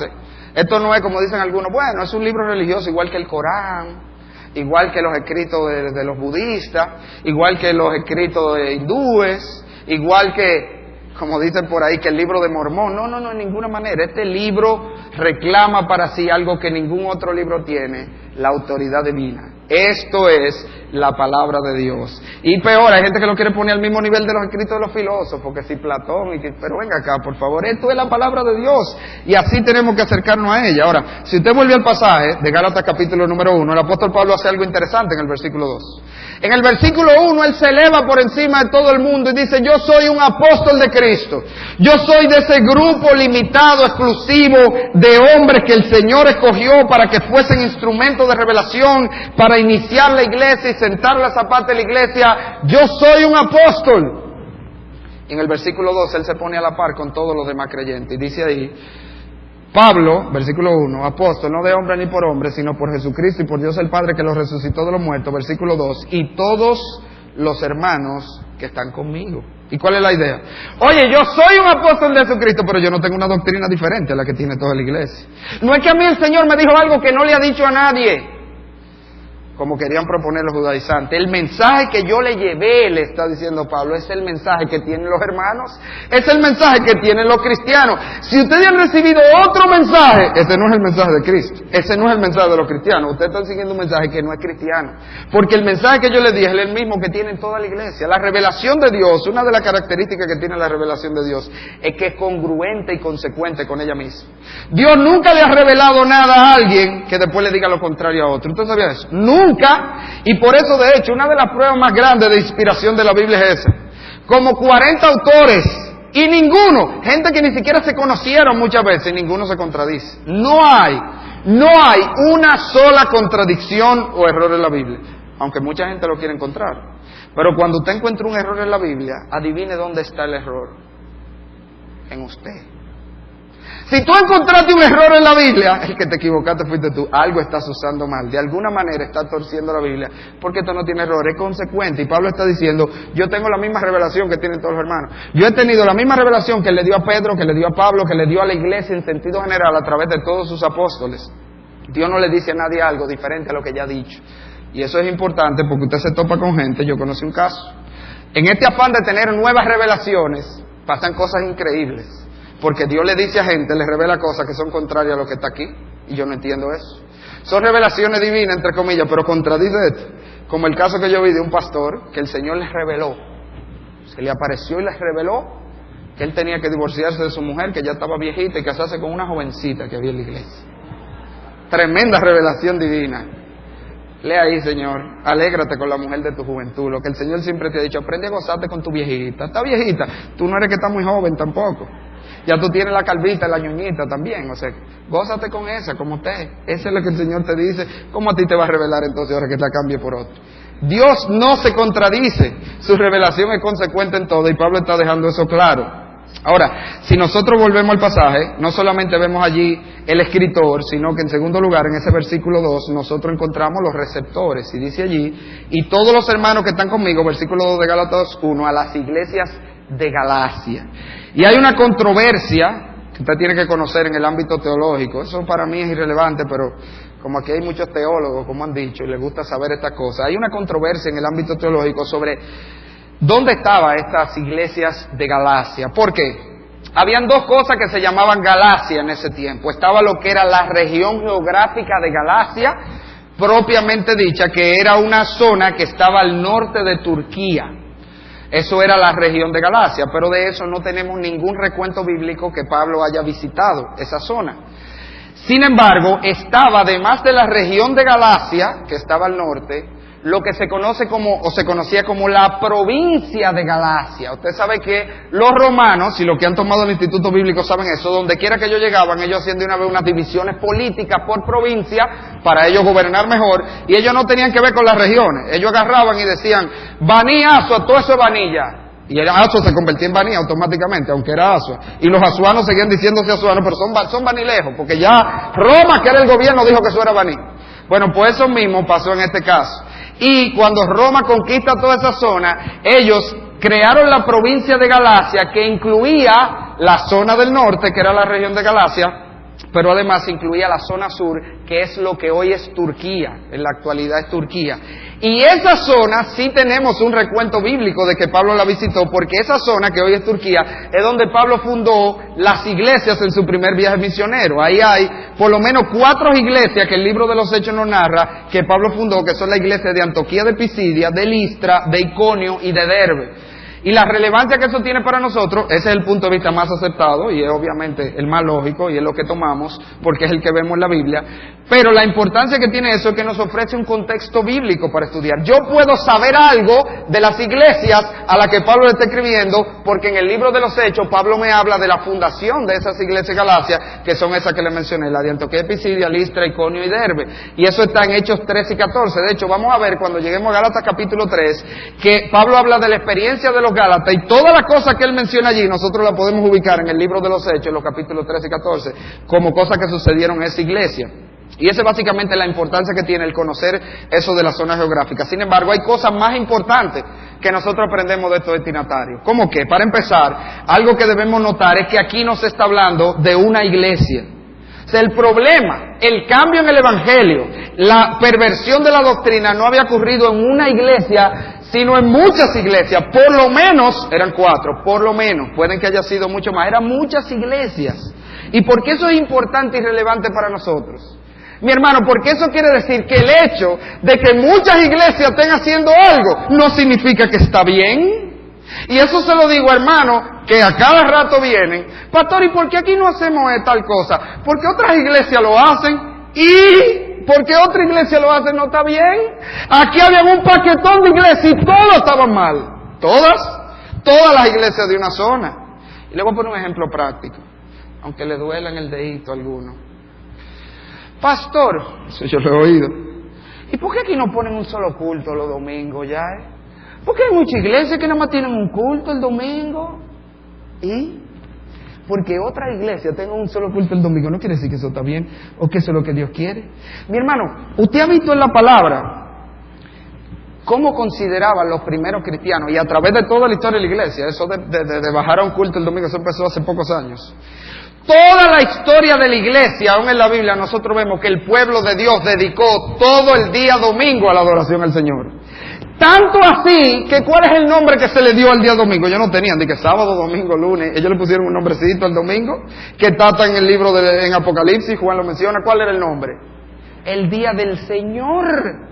Esto no es como dicen algunos, bueno, es un libro religioso igual que el Corán, igual que los escritos de los budistas, igual que los escritos de hindúes, igual que, como dicen por ahí, que el libro de Mormón. No, en ninguna manera. Este libro reclama para sí algo que ningún otro libro tiene, la autoridad divina. Esto es la palabra de Dios. Y peor, hay gente que lo quiere poner al mismo nivel de los escritos de los filósofos, que si Platón, pero venga acá, por favor, esto es la palabra de Dios, y así tenemos que acercarnos a ella. Ahora, si usted vuelve al pasaje de Gálatas capítulo número 1, el apóstol Pablo hace algo interesante en el versículo 2. En el versículo 1, él se eleva por encima de todo el mundo y dice, yo soy un apóstol de Cristo. Yo soy de ese grupo limitado, exclusivo, de hombres que el Señor escogió para que fuesen instrumentos de revelación, para iniciar la iglesia y sentar la zapata de la iglesia. Yo soy un apóstol. Y en el versículo 2 él se pone a la par con todos los demás creyentes y dice ahí, Pablo, versículo 1, apóstol, no de hombre ni por hombre, sino por Jesucristo y por Dios el Padre que lo resucitó de los muertos, versículo 2, y todos los hermanos que están conmigo. ¿Y cuál es la idea? Oye, yo soy un apóstol de Jesucristo, pero yo no tengo una doctrina diferente a la que tiene toda la iglesia. No es que a mí el Señor me dijo algo que no le ha dicho a nadie, como querían proponer los judaizantes. El mensaje que yo le llevé, le está diciendo Pablo, es el mensaje que tienen los hermanos, es el mensaje que tienen los cristianos. Si ustedes han recibido otro mensaje, ese no es el mensaje de Cristo, ese no es el mensaje de los cristianos. Ustedes están siguiendo un mensaje que no es cristiano, porque el mensaje que yo les di es el mismo que tiene toda la iglesia. La revelación de Dios, una de las características que tiene la revelación de Dios, es que es congruente y consecuente con ella misma. Dios nunca le ha revelado nada a alguien que después le diga lo contrario a otro. ¿Usted sabía eso? Nunca. Y por eso, de hecho, una de las pruebas más grandes de inspiración de la Biblia es esa. Como 40 autores, y ninguno, gente que ni siquiera se conocieron muchas veces, ninguno se contradice. No hay una sola contradicción o error en la Biblia, aunque mucha gente lo quiere encontrar. Pero cuando usted encuentra un error en la Biblia, adivine dónde está el error. En usted. Si tú encontraste un error en la Biblia, el que te equivocaste fuiste tú. Algo estás usando mal. De alguna manera estás torciendo la Biblia, porque esto no tiene error, es consecuente. Y Pablo está diciendo, yo tengo la misma revelación que tienen todos los hermanos. Yo he tenido la misma revelación que le dio a Pedro, que le dio a Pablo, que le dio a la iglesia en sentido general a través de todos sus apóstoles. Dios no le dice a nadie algo diferente a lo que ya ha dicho. Y eso es importante porque usted se topa con gente. Yo conocí un caso. En este afán de tener nuevas revelaciones, pasan cosas increíbles. Porque Dios le dice a gente, le revela cosas que son contrarias a lo que está aquí. Y yo no entiendo eso. Son revelaciones divinas, entre comillas, pero contradice esto. Como el caso que yo vi de un pastor, que el Señor les reveló. Se le apareció y les reveló que él tenía que divorciarse de su mujer, que ya estaba viejita, y casarse con una jovencita que había en la iglesia. Tremenda revelación divina. Lea ahí, Señor, alégrate con la mujer de tu juventud. Lo que el Señor siempre te ha dicho, aprende a gozarte con tu viejita. Está viejita, tú no eres que estás muy joven tampoco. Ya tú tienes la calvita, la ñoñita también, o sea, gózate con esa, como usted. Eso es lo que el Señor te dice. ¿Cómo a ti te va a revelar entonces ahora que te la cambie por otro? Dios no se contradice, su revelación es consecuente en todo, y Pablo está dejando eso claro. Ahora, si nosotros volvemos al pasaje, no solamente vemos allí el escritor, sino que en segundo lugar, en ese versículo 2, nosotros encontramos los receptores, y dice allí, y todos los hermanos que están conmigo, versículo 2 de Gálatas 1, a las iglesias de Galacia. Y hay una controversia que usted tiene que conocer en el ámbito teológico. Eso para mí es irrelevante, pero como aquí hay muchos teólogos, como han dicho, y les gusta saber estas cosas, hay una controversia en el ámbito teológico sobre dónde estaban estas iglesias de Galacia. ¿Por qué? Habían dos cosas que se llamaban Galacia en ese tiempo. Estaba lo que era la región geográfica de Galacia, propiamente dicha, que era una zona que estaba al norte de Turquía. Eso era la región de Galacia, pero de eso no tenemos ningún recuento bíblico que Pablo haya visitado, esa zona. Sin embargo, estaba, además de la región de Galacia, que estaba al norte, lo que se conoce como, o se conocía como la provincia de Galacia. Usted sabe que los romanos, y los que han tomado el Instituto Bíblico saben eso, donde quiera que ellos llegaban, ellos hacían de una vez unas divisiones políticas por provincia, para ellos gobernar mejor, y ellos no tenían que ver con las regiones. Ellos agarraban y decían, Baní, Asua, todo eso es Vanilla. Y el Asua se convertía en Baní automáticamente, aunque era Asua. Y los asuanos seguían diciéndose asuanos, pero son banilejos, porque ya Roma, que era el gobierno, dijo que eso era Baní. Bueno, pues eso mismo pasó en este caso. Y cuando Roma conquista toda esa zona, ellos crearon la provincia de Galacia, que incluía la zona del norte, que era la región de Galacia, pero además incluía la zona sur, que es lo que hoy es Turquía, en la actualidad es Turquía. Y esa zona sí tenemos un recuento bíblico de que Pablo la visitó, porque esa zona que hoy es Turquía es donde Pablo fundó las iglesias en su primer viaje misionero. Ahí hay por lo menos 4 iglesias que el libro de los Hechos nos narra que Pablo fundó, que son la iglesia de Antioquía de Pisidia, de Listra, de Iconio y de Derbe. Y la relevancia que eso tiene para nosotros, ese es el punto de vista más aceptado y es obviamente el más lógico y es lo que tomamos porque es el que vemos en la Biblia. Pero la importancia que tiene eso es que nos ofrece un contexto bíblico para estudiar. Yo puedo saber algo de las iglesias a las que Pablo le está escribiendo porque en el libro de los Hechos Pablo me habla de la fundación de esas iglesias Galacia, que son esas que le mencioné, la de Antioquía de Pisidia, Listra, Iconio y Derbe. Y eso está en Hechos 13 y 14. De hecho, vamos a ver cuando lleguemos a Gálatas capítulo 3, que Pablo habla de la experiencia de los Gálatas y todas las cosas que él menciona allí, nosotros las podemos ubicar en el libro de los Hechos, en los capítulos 13 y 14, como cosas que sucedieron en esa iglesia. Y esa es básicamente la importancia que tiene el conocer eso de la zona geográfica. Sin embargo, hay cosas más importantes que nosotros aprendemos de estos destinatarios. ¿Cómo qué? Para empezar, algo que debemos notar es que aquí no se está hablando de una iglesia. O sea, el problema, el cambio en el Evangelio, la perversión de la doctrina no había ocurrido en una iglesia, sino en muchas iglesias. Por lo menos, eran 4, por lo menos, pueden que haya sido mucho más, eran muchas iglesias. ¿Y por qué eso es importante y relevante para nosotros? Mi hermano, porque eso quiere decir que el hecho de que muchas iglesias estén haciendo algo no significa que está bien. Y eso se lo digo, hermano, que a cada rato vienen, pastor, ¿y por qué aquí no hacemos tal cosa? Porque otras iglesias lo hacen y porque otra iglesia lo hace no está bien. Aquí había un paquetón de iglesias y todas estaban mal. Todas las iglesias de una zona. Y le voy a poner un ejemplo práctico, aunque le duela en el dedito a alguno. Pastor, eso yo lo he oído, ¿y por qué aquí no ponen un solo culto los domingos ya? ¿Por qué hay muchas iglesias que nada más tienen un culto el domingo? ¿Y? Porque otra iglesia tenga un solo culto el domingo, no quiere decir que eso está bien o que eso es lo que Dios quiere. Mi hermano, usted ha visto en la palabra cómo consideraban los primeros cristianos, y a través de toda la historia de la iglesia, eso de bajar a un culto el domingo, eso empezó hace pocos años. Toda la historia de la iglesia, aún en la Biblia, nosotros vemos que el pueblo de Dios dedicó todo el día domingo a la adoración al Señor. Tanto así, que ¿cuál es el nombre que se le dio al día domingo? Ellos no tenían, de que sábado, domingo, lunes, ellos le pusieron un nombrecito al domingo, que está en el libro en Apocalipsis, Juan lo menciona. ¿Cuál era el nombre? El día del Señor.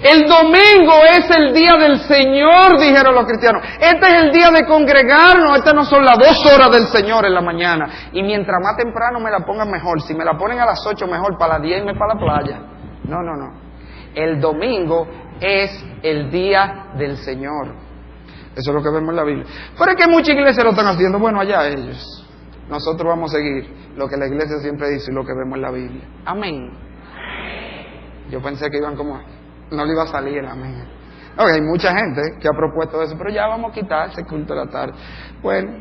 El domingo es el día del Señor, dijeron los cristianos. Este es el día de congregarnos, estas no son las 2 horas del Señor en la mañana. Y mientras más temprano me la pongan mejor, si me la ponen a las 8 mejor, para las 10 irme para la playa. No. El domingo es el día del Señor. Eso es lo que vemos en la Biblia. Pero es que muchas iglesias lo están haciendo, bueno, allá ellos. Nosotros vamos a seguir lo que la iglesia siempre dice y lo que vemos en la Biblia. Amén. Yo pensé que iban como... no le iba a salir, amén. Okay, hay mucha gente que ha propuesto eso, pero ya vamos a quitar ese culto de la tarde. Bueno,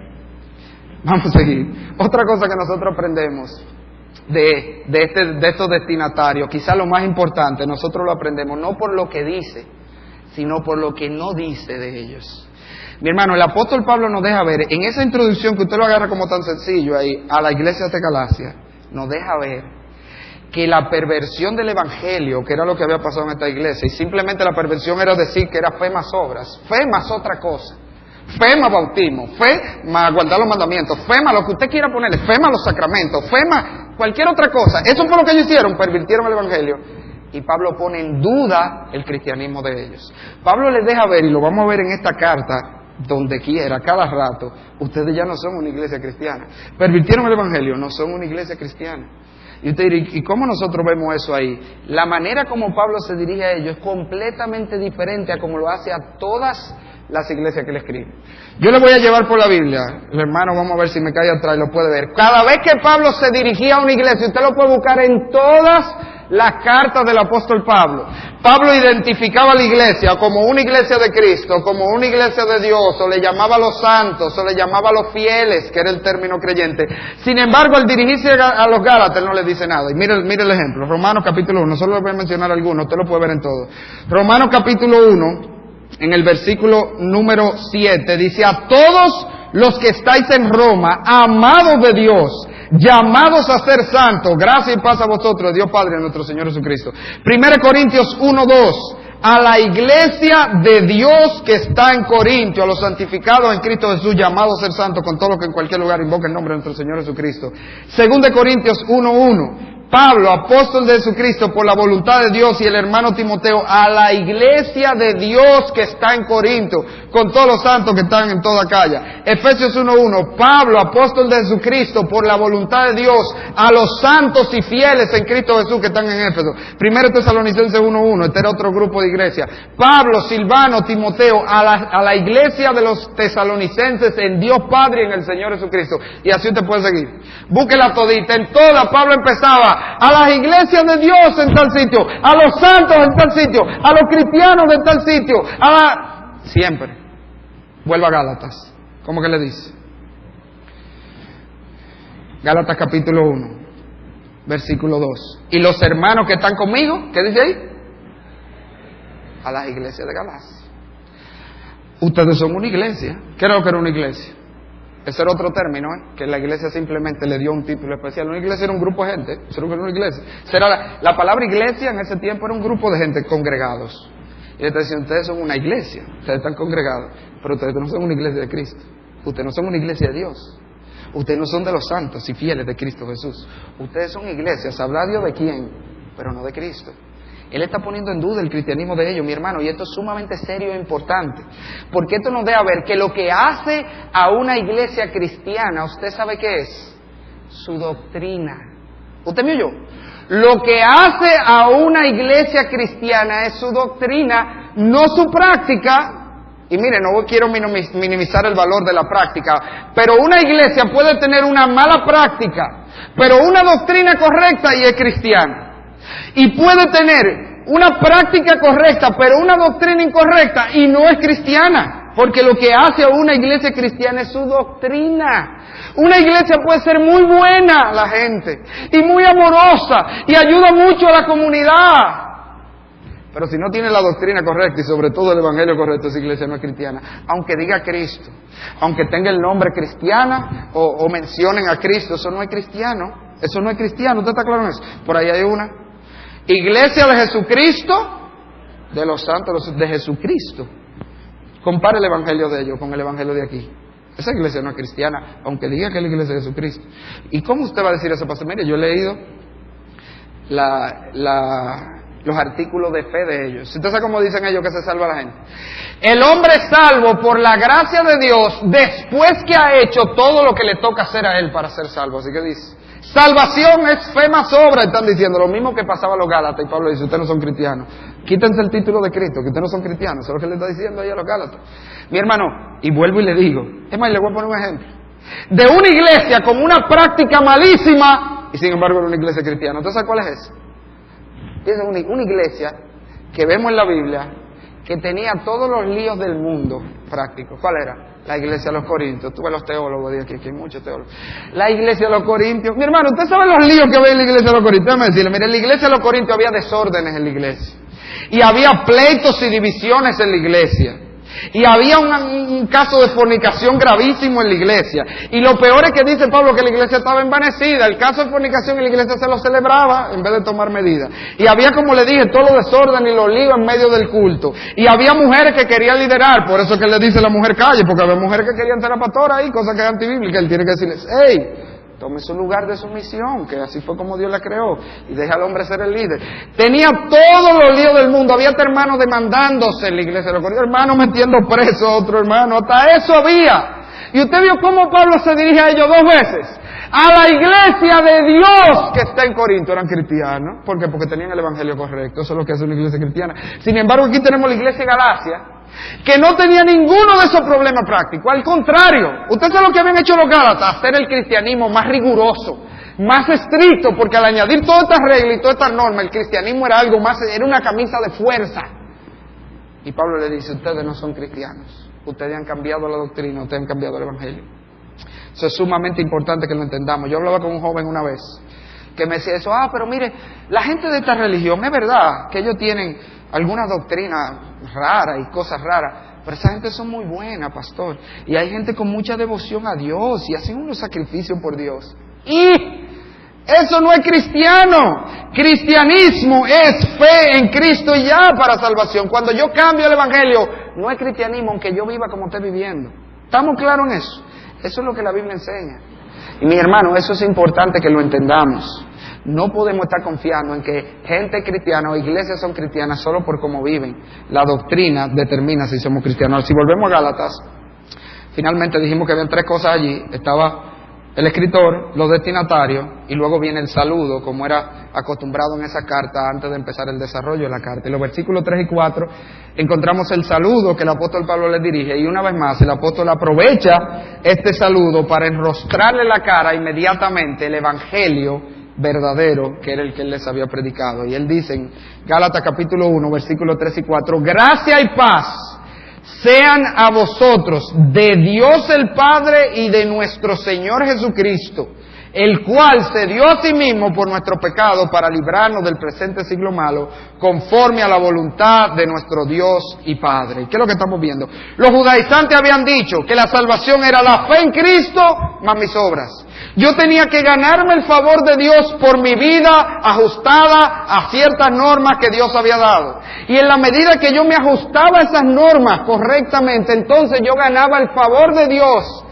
vamos a seguir. Otra cosa que nosotros aprendemos de estos destinatarios, quizá lo más importante, nosotros lo aprendemos no por lo que dice, sino por lo que no dice de ellos. Mi hermano, el apóstol Pablo nos deja ver, en esa introducción que usted lo agarra como tan sencillo ahí, a la iglesia de Galacia, nos deja ver que la perversión del evangelio, que era lo que había pasado en esta iglesia, y simplemente la perversión era decir que era fe más obras, fe más otra cosa, fe más bautismo, fe más guardar los mandamientos, fe más lo que usted quiera ponerle, fe más los sacramentos, fe más cualquier otra cosa. Eso fue lo que ellos hicieron, pervirtieron el evangelio. Y Pablo pone en duda el cristianismo de ellos. Pablo les deja ver, y lo vamos a ver en esta carta, donde quiera, cada rato, ustedes ya no son una iglesia cristiana. Pervirtieron el evangelio, no son una iglesia cristiana. Y usted dirá, ¿y cómo nosotros vemos eso ahí? La manera como Pablo se dirige a ellos es completamente diferente a como lo hace a todas las iglesias que le escribe. Yo le voy a llevar por la Biblia, el hermano, vamos a ver si me cae atrás y lo puede ver. Cada vez que Pablo se dirigía a una iglesia, usted lo puede buscar en todas las cartas del apóstol Pablo. Pablo identificaba a la iglesia como una iglesia de Cristo, como una iglesia de Dios, o le llamaba a los santos, o le llamaba a los fieles, que era el término creyente. Sin embargo, al dirigirse a los Gálatas, él no les dice nada. Y mire el ejemplo, Romanos capítulo 1, solo les voy a mencionar algunos, usted lo puede ver en todo. Romanos capítulo 1, en el versículo número 7, dice: a todos los que estáis en Roma, amados de Dios, llamados a ser santos, gracia y paz a vosotros, Dios Padre y nuestro Señor Jesucristo. 1 Corintios 1:2, a la iglesia de Dios que está en Corintio, a los santificados en Cristo Jesús, llamados a ser santos, con todo lo que en cualquier lugar invoque el nombre de nuestro Señor Jesucristo. 2 Corintios 1:1, Pablo, apóstol de Jesucristo por la voluntad de Dios, y el hermano Timoteo, a la iglesia de Dios que está en Corinto, con todos los santos que están en toda Acaya. Efesios 1:1, Pablo, apóstol de Jesucristo por la voluntad de Dios, a los santos y fieles en Cristo Jesús que están en Éfeso. 1 Tesalonicenses 1:1, este era otro grupo de iglesia. Pablo, Silvano, Timoteo, a la iglesia de los tesalonicenses en Dios Padre y en el Señor Jesucristo. Y así usted puede seguir. Búsquela todita. En toda Pablo empezaba: a las iglesias de Dios en tal sitio, a los santos en tal sitio, a los cristianos de tal sitio, siempre. Vuelva a Gálatas. ¿Cómo que le dice? Gálatas capítulo 1, versículo 2. Y los hermanos que están conmigo, ¿qué dice ahí? A las iglesias de Galacia. Ustedes son una iglesia. ¿Qué era lo que era una iglesia? Ese era otro término, que la iglesia simplemente le dio un título especial. Una iglesia era un grupo de gente, eso era una iglesia. La palabra iglesia en ese tiempo era un grupo de gente congregados. Y le decían: ustedes son una iglesia, ustedes están congregados, pero ustedes no son una iglesia de Cristo. Ustedes no son una iglesia de Dios. Ustedes no son de los santos y fieles de Cristo Jesús. Ustedes son iglesias. ¿Sabrá Dios de quién? Pero no de Cristo. Él está poniendo en duda el cristianismo de ellos, mi hermano, y esto es sumamente serio e importante, porque esto nos deja ver que lo que hace a una iglesia cristiana, ¿usted sabe qué es? Su doctrina. ¿Usted me oyó? Lo que hace a una iglesia cristiana es su doctrina, no su práctica. Y mire, no quiero minimizar el valor de la práctica, pero una iglesia puede tener una mala práctica, pero una doctrina correcta y es cristiana. Y puede tener una práctica correcta, pero una doctrina incorrecta y no es cristiana. Porque lo que hace a una iglesia cristiana es su doctrina. Una iglesia puede ser muy buena, la gente, y muy amorosa, y ayuda mucho a la comunidad. Pero si no tiene la doctrina correcta y sobre todo el evangelio correcto, esa iglesia no es cristiana. Aunque diga Cristo, aunque tenga el nombre cristiana o mencionen a Cristo, eso no es cristiano. Eso no es cristiano, ¿usted está claro en eso? Por ahí hay una iglesia de Jesucristo, de los santos de Jesucristo. Compare el evangelio de ellos con el evangelio de aquí. Esa iglesia no es cristiana, aunque diga que es la iglesia de Jesucristo. ¿Y cómo usted va a decir eso, pastor? Mire, yo he leído los artículos de fe de ellos. ¿Usted sabe cómo dicen ellos que se salva la gente? El hombre es salvo por la gracia de Dios después que ha hecho todo lo que le toca hacer a él para ser salvo. Así que dice: salvación es fe más obra. Están diciendo lo mismo que pasaba a los Gálatas. Y Pablo dice: ustedes no son cristianos. Quítense el título de Cristo, que ustedes no son cristianos. Eso es lo que le está diciendo ahí a los Gálatas. Mi hermano, y vuelvo y le digo, es más, le voy a poner un ejemplo de una iglesia con una práctica malísima y sin embargo era una iglesia cristiana. ¿Entonces cuál es eso? Es una iglesia que vemos en la Biblia que tenía todos los líos del mundo prácticos. ¿Cuál era? La iglesia de los Corintios. Tú ves los teólogos de aquí hay muchos teólogos. La iglesia de los Corintios. Mi hermano, ¿usted sabe los líos que había en la iglesia de los Corintios? Déjame decirle, mire, en la iglesia de los Corintios había desórdenes en la iglesia. Y había pleitos y divisiones en la iglesia. Y había un caso de fornicación gravísimo en la iglesia. Y lo peor es que dice Pablo que la iglesia estaba envanecida. El caso de fornicación en la iglesia se lo celebraba en vez de tomar medidas. Y había, como le dije, todo los desorden y los líos en medio del culto. Y había mujeres que querían liderar. Por eso que le dice la mujer calle, porque había mujeres que querían ser la pastora ahí, cosa que es antibíblica. Él tiene que decirles: ¡hey! Tome su lugar de sumisión, que así fue como Dios la creó, y deja al hombre ser el líder. Tenía todos los líos del mundo. Había hermanos demandándose en la iglesia de los Corintios, hermanos metiendo preso a otro hermano, hasta eso había. Y usted vio cómo Pablo se dirige a ellos dos veces. a la iglesia de Dios que está en Corinto. Eran cristianos. ¿Por qué? Porque tenían el evangelio correcto. Eso es lo que hace una iglesia cristiana. Sin embargo, aquí tenemos la iglesia de Galacia, que no tenía ninguno de esos problemas prácticos. Al contrario, ¿usted sabe lo que habían hecho los Gálatas? Hacer el cristianismo más riguroso, más estricto, porque al añadir todas estas reglas y todas estas normas, el cristianismo era algo más, era una camisa de fuerza. Y Pablo le dice, ustedes no son cristianos, ustedes han cambiado la doctrina, ustedes han cambiado el evangelio. Eso es sumamente importante que lo entendamos. Yo hablaba con un joven una vez que me decía eso, pero mire, la gente de esta religión, es verdad que ellos tienen algunas doctrinas raras y cosas raras, pero esa gente son muy buena, pastor, y hay gente con mucha devoción a Dios y hacen unos sacrificios por Dios. Y eso no es cristiano. Cristianismo es fe en Cristo y ya para salvación. Cuando yo cambio el evangelio, no es cristianismo aunque yo viva como esté viviendo. ¿Estamos claros en eso? Eso es lo que la Biblia enseña. Y mi hermano, eso es importante que lo entendamos. No podemos estar confiando en que gente cristiana o iglesias son cristianas solo por cómo viven. La doctrina determina si somos cristianos. Si volvemos a Gálatas, finalmente dijimos que habían 3 cosas allí. Estaba el escritor, los destinatarios, y luego viene el saludo, como era acostumbrado en esa carta antes de empezar el desarrollo de la carta. En los versículos 3 y 4 encontramos el saludo que el apóstol Pablo le dirige, y una vez más el apóstol aprovecha este saludo para enrostrarle la cara inmediatamente el evangelio verdadero, que era el que él les había predicado. Y él dice en Gálatas capítulo 1, versículos 3 y 4, gracia y paz sean a vosotros de Dios el Padre y de nuestro Señor Jesucristo, el cual se dio a sí mismo por nuestro pecado para librarnos del presente siglo malo, conforme a la voluntad de nuestro Dios y Padre. ¿Y qué es lo que estamos viendo? Los judaizantes habían dicho que la salvación era la fe en Cristo más mis obras. Yo tenía que ganarme el favor de Dios por mi vida ajustada a ciertas normas que Dios había dado. Y en la medida que yo me ajustaba a esas normas correctamente, entonces yo ganaba el favor de Dios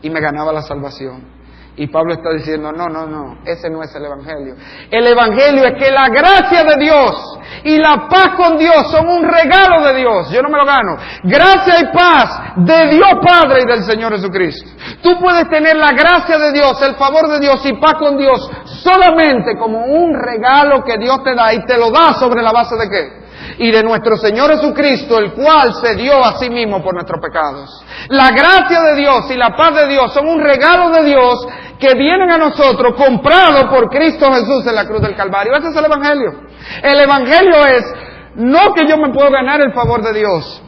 y me ganaba la salvación. Y Pablo está diciendo, no, ese no es el evangelio. El evangelio es que la gracia de Dios y la paz con Dios son un regalo de Dios. Yo no me lo gano. Gracia y paz de Dios Padre y del Señor Jesucristo. Tú puedes tener la gracia de Dios, el favor de Dios y paz con Dios solamente como un regalo que Dios te da, y te lo da sobre la base de ¿qué? Y de nuestro Señor Jesucristo, el cual se dio a sí mismo por nuestros pecados. La gracia de Dios y la paz de Dios son un regalo de Dios que vienen a nosotros comprados por Cristo Jesús en la cruz del Calvario. Ese es el evangelio. El evangelio es no que yo me puedo ganar el favor de Dios.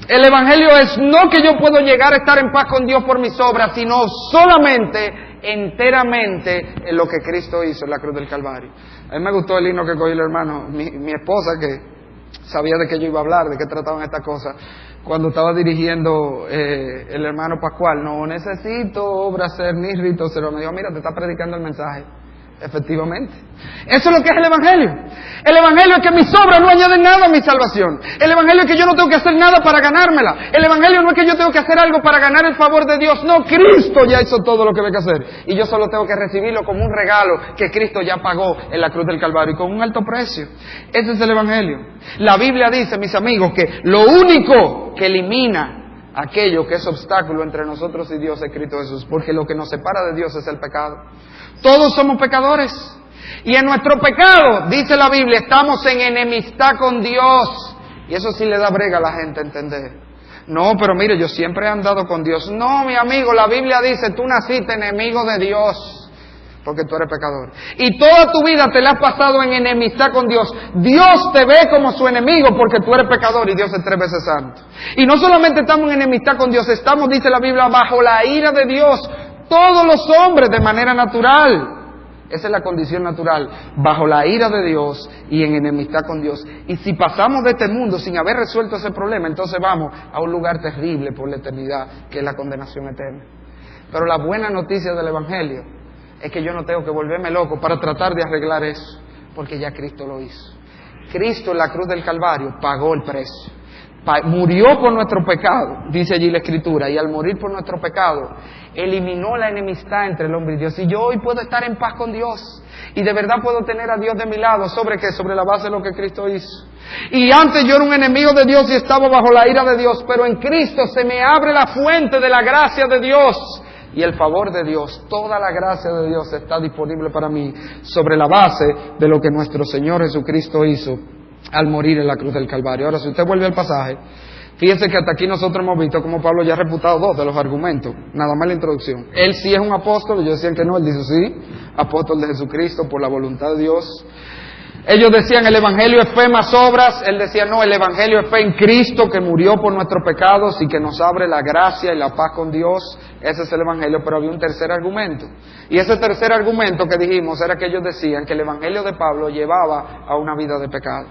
El evangelio es no que yo puedo llegar a estar en paz con Dios por mis obras, sino solamente, enteramente, en lo que Cristo hizo en la cruz del Calvario. A mí me gustó el himno que cogió el hermano, mi esposa, que sabía de qué yo iba a hablar, de qué trataban estas cosas. Cuando estaba dirigiendo el hermano Pascual, no necesito obras ser ni ritos, pero me dijo, mira, te está predicando el mensaje. Efectivamente. Eso es lo que es el evangelio. El evangelio es que mis obras no añaden nada a mi salvación. El evangelio es que yo no tengo que hacer nada para ganármela. El evangelio no es que yo tengo que hacer algo para ganar el favor de Dios. No, Cristo ya hizo todo lo que hay que hacer. Y yo solo tengo que recibirlo como un regalo que Cristo ya pagó en la cruz del Calvario y con un alto precio. Ese es el evangelio. La Biblia dice, mis amigos, que lo único que elimina aquello que es obstáculo entre nosotros y Dios es Cristo Jesús, porque lo que nos separa de Dios es el pecado. Todos somos pecadores, y en nuestro pecado, dice la Biblia, estamos en enemistad con Dios, y eso sí le da brega a la gente entender. No, pero mire, yo siempre he andado con Dios. No, mi amigo, la Biblia dice, tú naciste enemigo de Dios, porque tú eres pecador. Y toda tu vida te la has pasado en enemistad con Dios. Dios te ve como su enemigo porque tú eres pecador y Dios es 3 veces santo. Y no solamente estamos en enemistad con Dios, estamos, dice la Biblia, bajo la ira de Dios. Todos los hombres de manera natural. Esa es la condición natural, bajo la ira de Dios y en enemistad con Dios. Y si pasamos de este mundo sin haber resuelto ese problema, entonces vamos a un lugar terrible por la eternidad, que es la condenación eterna. Pero la buena noticia del evangelio es que yo no tengo que volverme loco para tratar de arreglar eso, porque ya Cristo lo hizo. Cristo en la cruz del Calvario pagó el precio. Murió por nuestro pecado, dice allí la Escritura, y al morir por nuestro pecado, eliminó la enemistad entre el hombre y Dios. Y yo hoy puedo estar en paz con Dios, y de verdad puedo tener a Dios de mi lado. ¿Sobre qué? Sobre la base de lo que Cristo hizo. Y antes yo era un enemigo de Dios y estaba bajo la ira de Dios, pero en Cristo se me abre la fuente de la gracia de Dios. y el favor de Dios, toda la gracia de Dios está disponible para mí sobre la base de lo que nuestro Señor Jesucristo hizo al morir en la cruz del Calvario. Ahora, si usted vuelve al pasaje, fíjense que hasta aquí nosotros hemos visto cómo Pablo ya ha refutado 2 de los argumentos, nada más la introducción. Él sí es un apóstol, ellos decían que no, él dice sí, apóstol de Jesucristo por la voluntad de Dios. Ellos decían el Evangelio es fe más obras, él decía no, el Evangelio es fe en Cristo que murió por nuestros pecados y que nos abre la gracia y la paz con Dios. Ese es el Evangelio, pero había un tercer argumento. Y ese tercer argumento que dijimos era que ellos decían que el Evangelio de Pablo llevaba a una vida de pecado.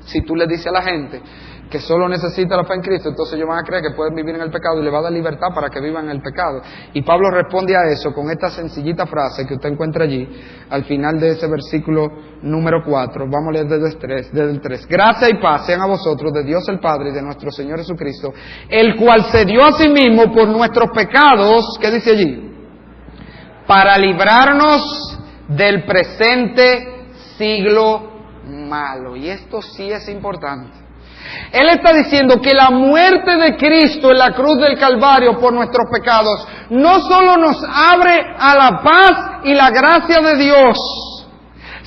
Si tú le dices a la gente que solo necesita la fe en Cristo, entonces ellos van a creer que pueden vivir en el pecado y le va a dar libertad para que vivan en el pecado. Y Pablo responde a eso con esta sencillita frase que usted encuentra allí, al final de ese versículo número 4. Vamos a leer desde el 3. Gracia y paz sean a vosotros de Dios el Padre y de nuestro Señor Jesucristo, el cual se dio a sí mismo por nuestros pecados, ¿qué dice allí? Para librarnos del presente siglo malo. Y esto sí es importante. Él está diciendo que la muerte de Cristo en la cruz del Calvario por nuestros pecados no solo nos abre a la paz y la gracia de Dios,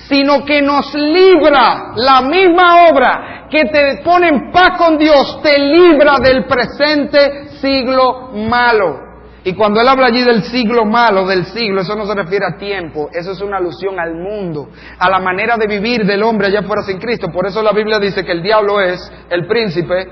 sino que nos libra. La misma obra que te pone en paz con Dios te libra del presente siglo malo. Y cuando él habla allí del siglo malo, del siglo, eso no se refiere a tiempo, eso es una alusión al mundo, a la manera de vivir del hombre allá fuera sin Cristo. Por eso la Biblia dice que el diablo es el príncipe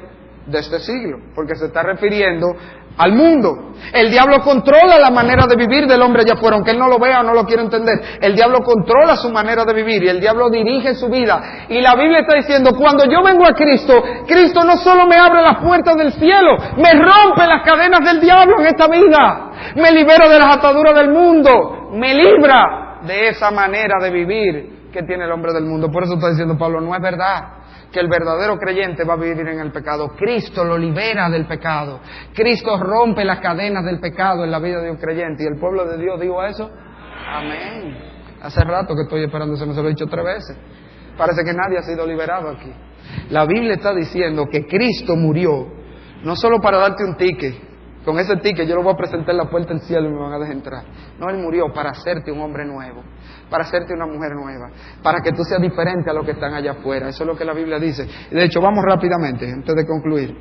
de este siglo, porque se está refiriendo al mundo. El diablo controla la manera de vivir del hombre allá afuera, aunque él no lo vea o no lo quiera entender. El diablo controla su manera de vivir y el diablo dirige su vida. Y la Biblia está diciendo, cuando yo vengo a Cristo, Cristo no solo me abre las puertas del cielo, me rompe las cadenas del diablo en esta vida, me libera de las ataduras del mundo, me libra de esa manera de vivir que tiene el hombre del mundo. Por eso está diciendo Pablo, no es verdad que el verdadero creyente va a vivir en el pecado. Cristo lo libera del pecado. Cristo rompe las cadenas del pecado en la vida de un creyente. ¿Y el pueblo de Dios dijo eso? Amén. Hace rato que estoy esperando, se me lo he dicho 3 veces. Parece que nadie ha sido liberado aquí. La Biblia está diciendo que Cristo murió no solo para darte un ticket. Con ese ticket yo lo voy a presentar en la puerta del cielo y me van a dejar entrar. No, Él murió para hacerte un hombre nuevo, para hacerte una mujer nueva, para que tú seas diferente a los que están allá afuera. Eso es lo que la Biblia dice. De hecho, vamos rápidamente, antes de concluir,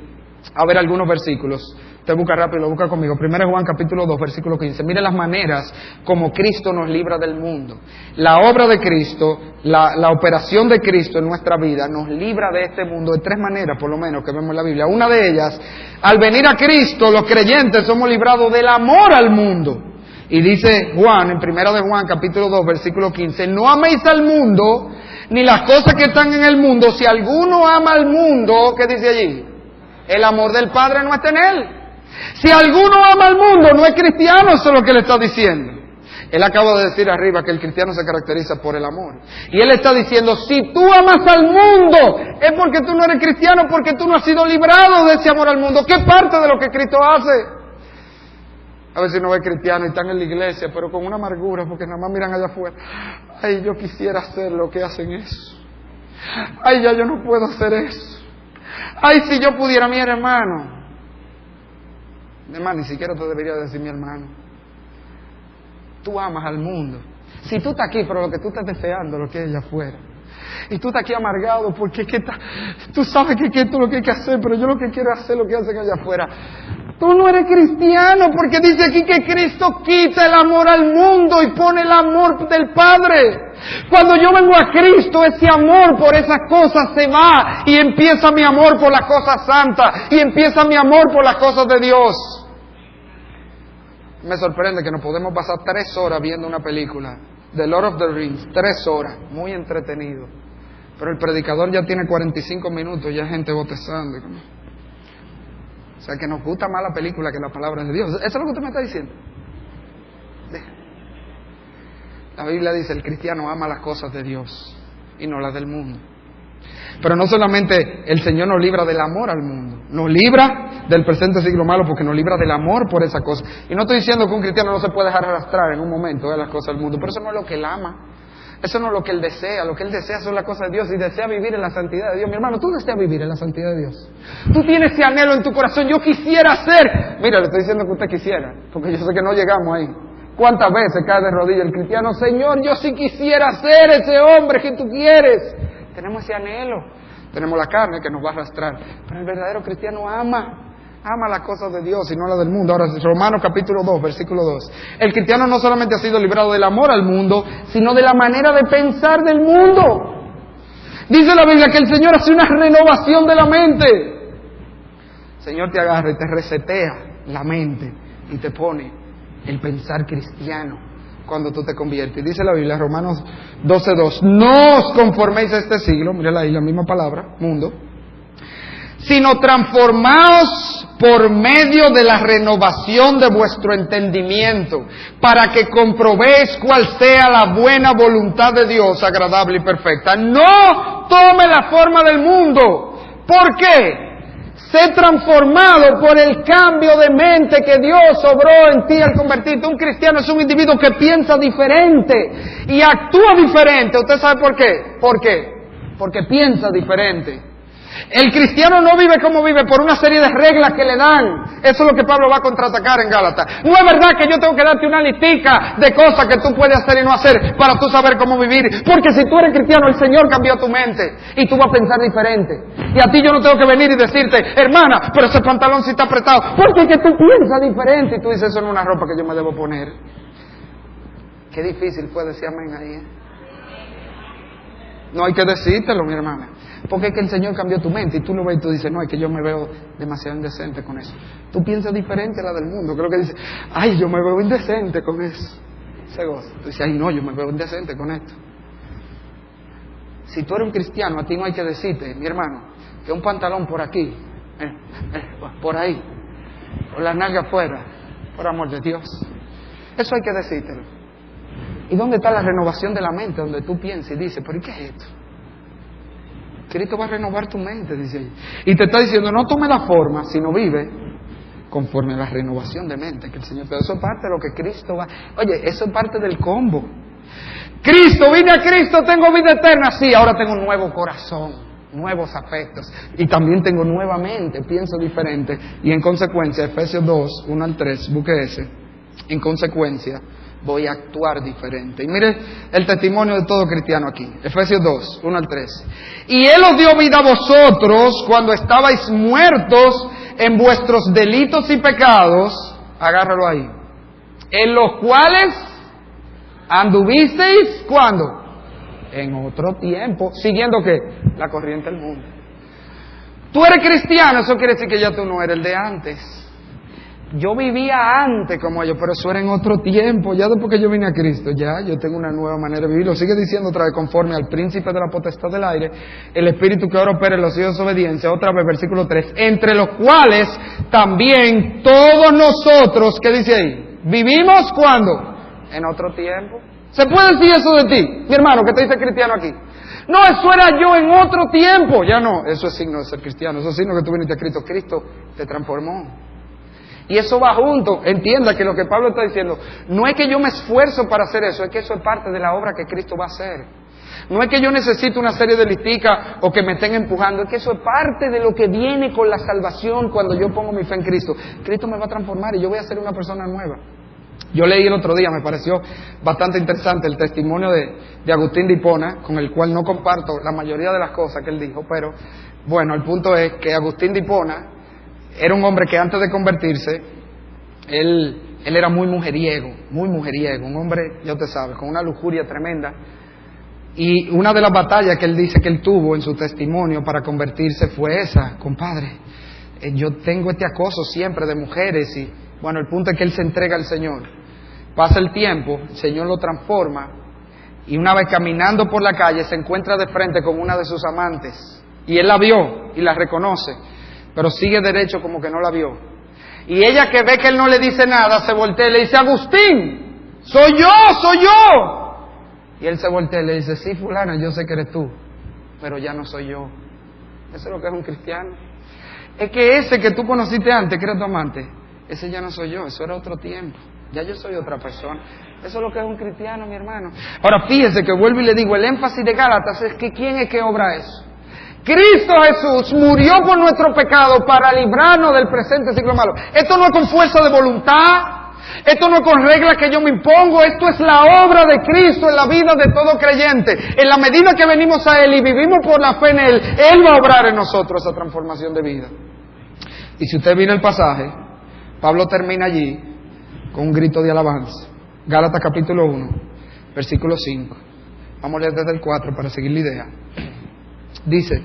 a ver algunos versículos. Usted busca rápido, lo busca conmigo. 1 Juan capítulo 2, versículo 15. Mire las maneras como Cristo nos libra del mundo. La obra de Cristo, la operación de Cristo en nuestra vida nos libra de este mundo de 3 maneras, por lo menos, que vemos en la Biblia. Una de ellas, al venir a Cristo, los creyentes somos librados del amor al mundo. Y dice Juan, en 1 Juan capítulo 2, versículo 15, no améis al mundo, ni las cosas que están en el mundo. Si alguno ama al mundo, ¿qué dice allí? El amor del Padre no está en él. Si alguno ama al mundo, no es cristiano, eso es lo que le está diciendo. Él acaba de decir arriba que el cristiano se caracteriza por el amor. Y él está diciendo, si tú amas al mundo, es porque tú no eres cristiano, porque tú no has sido librado de ese amor al mundo. ¿Qué parte de lo que Cristo hace? A veces no es cristiano y están en la iglesia, pero con una amargura, porque nada más miran allá afuera. Ay, yo quisiera hacer lo que hacen eso. Ay, ya yo no puedo hacer eso. Ay, si yo pudiera, mi hermano. Además, ni siquiera te debería decir mi hermano. Tú amas al mundo. Si tú estás aquí, pero lo que tú estás deseando, lo que es allá afuera. Y tú estás aquí amargado porque tú sabes que esto es lo que hay que hacer, pero yo lo que quiero es hacer lo que hacen allá afuera. Tú no eres cristiano, porque dice aquí que Cristo quita el amor al mundo y pone el amor del Padre. Cuando yo vengo a Cristo, ese amor por esas cosas se va y empieza mi amor por las cosas santas y empieza mi amor por las cosas de Dios. Me sorprende que nos podemos pasar 3 horas viendo una película, The Lord of the Rings, 3 horas, muy entretenido. Pero el predicador ya tiene 45 minutos, ya hay gente bostezando. O sea, que nos gusta más la película que la palabra de Dios. ¿Eso es lo que usted me está diciendo? La Biblia dice, el cristiano ama las cosas de Dios y no las del mundo. Pero no solamente el Señor nos libra del amor al mundo, nos libra del presente siglo malo porque nos libra del amor por esa cosa. Y no estoy diciendo que un cristiano no se puede dejar arrastrar en un momento de las cosas del mundo, pero eso no es lo que Él ama. Eso no es lo que Él desea. Lo que Él desea son las cosas de Dios y desea vivir en la santidad de Dios. Mi hermano, tú deseas vivir en la santidad de Dios. Tú tienes ese anhelo en tu corazón. Yo quisiera ser. Mira, le estoy diciendo que usted quisiera, porque yo sé que no llegamos ahí. ¿Cuántas veces cae de rodillas el cristiano? Señor, yo sí quisiera ser ese hombre que tú quieres. Tenemos ese anhelo. Tenemos la carne que nos va a arrastrar. Pero el verdadero cristiano ama las cosas de Dios y no las del mundo. Ahora, Romanos capítulo 2, versículo 2. El cristiano no solamente ha sido librado del amor al mundo, sino de la manera de pensar del mundo. Dice la Biblia que el Señor hace una renovación de la mente. El Señor te agarra y te resetea la mente y te pone el pensar cristiano cuando tú te conviertes. Dice la Biblia, Romanos 12:2, no os conforméis a este siglo, mírala ahí la misma palabra, mundo, sino transformaos por medio de la renovación de vuestro entendimiento, para que comprobéis cuál sea la buena voluntad de Dios, agradable y perfecta. No tome la forma del mundo. ¿Por qué? Sé transformado por el cambio de mente que Dios obró en ti al convertirte. Un cristiano es un individuo que piensa diferente y actúa diferente. ¿Usted sabe por qué? ¿Por qué? Porque piensa diferente. El cristiano no vive como vive por una serie de reglas que le dan. Eso es lo que Pablo va a contraatacar en Gálatas. No es verdad que yo tengo que darte una listica de cosas que tú puedes hacer y no hacer para tú saber cómo vivir. Porque si tú eres cristiano, el Señor cambió tu mente y tú vas a pensar diferente. Y a ti yo no tengo que venir y decirte, hermana, pero ese pantalón sí está apretado. Porque es que tú piensas diferente y tú dices, eso no es una ropa que yo me debo poner. Qué difícil fue decir amén ahí, ¿eh? No hay que decírtelo, mi hermana. Porque es que el Señor cambió tu mente y tú lo ves y tú dices, no, es que yo me veo demasiado indecente con eso. Tú piensas diferente a la del mundo. Creo que dices, ay, yo me veo indecente con eso. Se goza. Tú dices, ay, no, yo me veo indecente con esto. Si tú eres un cristiano, a ti no hay que decirte, mi hermano, que un pantalón por aquí, por ahí, o la nalga afuera, por amor de Dios. Eso hay que decírtelo. ¿Y dónde está la renovación de la mente? Donde tú piensas y dices, ¿pero qué es esto? Cristo va a renovar tu mente, dice ella. Y te está diciendo, no tome la forma, sino vive conforme a la renovación de mente que el Señor te da. Eso es parte de lo que Cristo va... Oye, eso es parte del combo. Cristo, vine a Cristo, tengo vida eterna. Sí, ahora tengo un nuevo corazón, nuevos afectos. Y también tengo nueva mente, pienso diferente. Y en consecuencia, Efesios 2, 1 al 3, busque ese. En consecuencia, voy a actuar diferente. Y mire el testimonio de todo cristiano aquí. Efesios 2, 1 al 3. Y Él os dio vida a vosotros cuando estabais muertos en vuestros delitos y pecados. Agárralo ahí. En los cuales anduvisteis, ¿cuándo? En otro tiempo. ¿Siguiendo qué? La corriente del mundo. Tú eres cristiano, eso quiere decir que ya tú no eres el de antes. Yo vivía antes como ellos, pero eso era en otro tiempo. Ya después que yo vine a Cristo, ya yo tengo una nueva manera de vivir. Lo sigue diciendo otra vez, conforme al príncipe de la potestad del aire, el espíritu que ahora opera en los hijos de obediencia. Otra vez, versículo 3. Entre los cuales también todos nosotros, ¿qué dice ahí? ¿Vivimos cuándo? En otro tiempo. ¿Se puede decir eso de ti, mi hermano, que te dice cristiano aquí? No, eso era yo en otro tiempo. Ya no, eso es signo de ser cristiano. Eso es signo que tú viniste a Cristo. Cristo te transformó. Y eso va junto. Entienda que lo que Pablo está diciendo, no es que yo me esfuerzo para hacer eso, es que eso es parte de la obra que Cristo va a hacer. No es que yo necesite una serie de listicas o que me estén empujando, es que eso es parte de lo que viene con la salvación cuando yo pongo mi fe en Cristo. Cristo me va a transformar y yo voy a ser una persona nueva. Yo leí el otro día, me pareció bastante interesante el testimonio de Agustín de Hipona, con el cual no comparto la mayoría de las cosas que él dijo, pero bueno, el punto es que Agustín de Hipona era un hombre que antes de convertirse, él era muy mujeriego, un hombre, ya usted sabe, con una lujuria tremenda. Y una de las batallas que él dice que él tuvo en su testimonio para convertirse fue esa, compadre, yo tengo este acoso siempre de mujeres y bueno, el punto es que él se entrega al Señor. Pasa el tiempo, el Señor lo transforma y una vez caminando por la calle se encuentra de frente con una de sus amantes y él la vio y la reconoce, pero sigue derecho como que no la vio. Y ella, que ve que él no le dice nada, se voltea y le dice, Agustín, soy yo. Y él se voltea y le dice, sí, fulana, yo sé que eres tú, pero ya no soy yo. Eso es lo que es un cristiano. Es que ese que tú conociste antes, que era tu amante, ese ya no soy yo, eso era otro tiempo. Ya yo soy otra persona. Eso es lo que es un cristiano, mi hermano. Ahora fíjese que vuelvo y le digo, el énfasis de Gálatas es que ¿quién es que obra eso? Cristo Jesús murió por nuestro pecado para librarnos del presente ciclo malo. Esto no es con fuerza de voluntad. Esto no es con reglas que yo me impongo, esto es la obra de Cristo en la vida de todo creyente. En la medida que venimos a Él y vivimos por la fe en Él va a obrar en nosotros esa transformación de vida. Y si usted viene el pasaje, Pablo termina allí con un grito de alabanza. Gálatas capítulo 1, versículo 5. Vamos a leer desde el 4 para seguir la idea. Dice,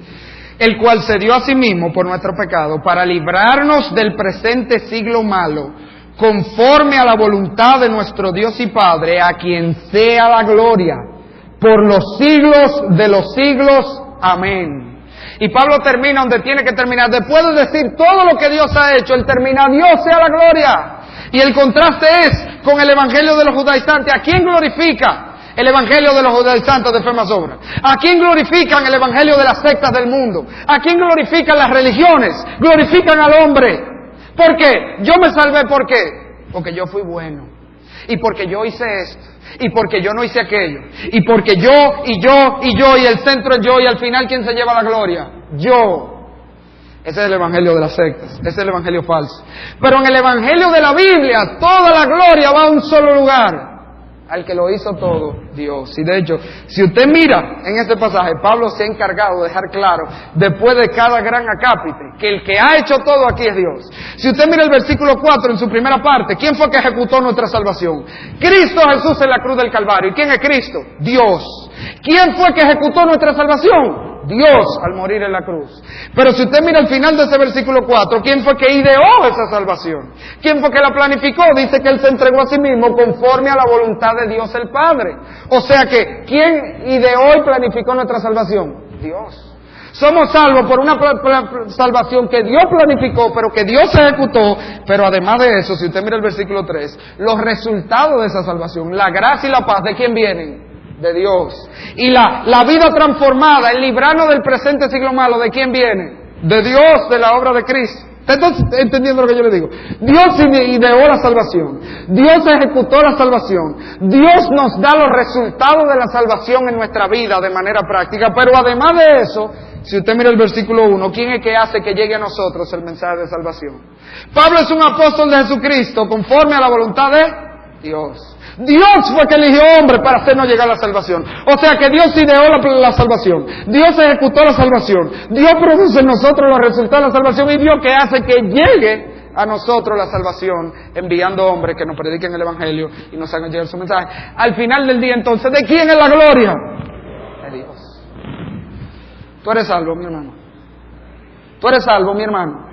el cual se dio a sí mismo por nuestro pecado para librarnos del presente siglo malo, conforme a la voluntad de nuestro Dios y Padre, a quien sea la gloria por los siglos de los siglos. Amén. Y Pablo termina donde tiene que terminar. Después de decir todo lo que Dios ha hecho, él termina, Dios sea la gloria. Y el contraste es con el evangelio de los judaizantes. ¿A quién glorifica el evangelio de los judaizantes de fe más obra? ¿A quién glorifican el evangelio de las sectas del mundo? ¿A quién glorifican las religiones? Glorifican al hombre. ¿Por qué? Yo me salvé, ¿por qué? Porque yo fui bueno. Y porque yo hice esto. Y porque yo no hice aquello. Y porque yo, y el centro es yo, y al final ¿quién se lleva la gloria? Yo. Ese es el evangelio de las sectas. Ese es el evangelio falso. Pero en el evangelio de la Biblia, toda la gloria va a un solo lugar. Al que lo hizo todo, Dios. Y de hecho, si usted mira en este pasaje, Pablo se ha encargado de dejar claro, después de cada gran acápite, que el que ha hecho todo aquí es Dios. Si usted mira el versículo 4 en su primera parte, ¿quién fue que ejecutó nuestra salvación? Cristo Jesús en la cruz del Calvario. ¿Y quién es Cristo? Dios. ¿Quién fue que ejecutó nuestra salvación? Dios al morir en la cruz. Pero si usted mira el final de ese versículo 4, ¿quién fue que ideó esa salvación? ¿Quién fue que la planificó? Dice que Él se entregó a sí mismo conforme a la voluntad de Dios el Padre. O sea que, ¿quién ideó y planificó nuestra salvación? Dios. Somos salvos por una salvación que Dios planificó, pero que Dios ejecutó. Pero además de eso, si usted mira el versículo 3, los resultados de esa salvación, la gracia y la paz, ¿de quién vienen? De Dios. Y la vida transformada, el librarnos del presente siglo malo, ¿de quién viene? De Dios, de la obra de Cristo. ¿Estás entendiendo lo que yo le digo? Dios ideó la salvación. Dios ejecutó la salvación. Dios nos da los resultados de la salvación en nuestra vida de manera práctica. Pero además de eso, si usted mira el versículo 1, ¿quién es que hace que llegue a nosotros el mensaje de salvación? Pablo es un apóstol de Jesucristo conforme a la voluntad de Dios. Dios fue que eligió hombre para hacernos llegar a la salvación. O sea que Dios ideó la salvación. Dios ejecutó la salvación. Dios produce en nosotros los resultados de la salvación. Y Dios que hace que llegue a nosotros la salvación, enviando hombres que nos prediquen el evangelio y nos hagan llegar su mensaje. Al final del día entonces, ¿de quién es la gloria? De Dios. Tú eres salvo, mi hermano. Tú eres salvo, mi hermano.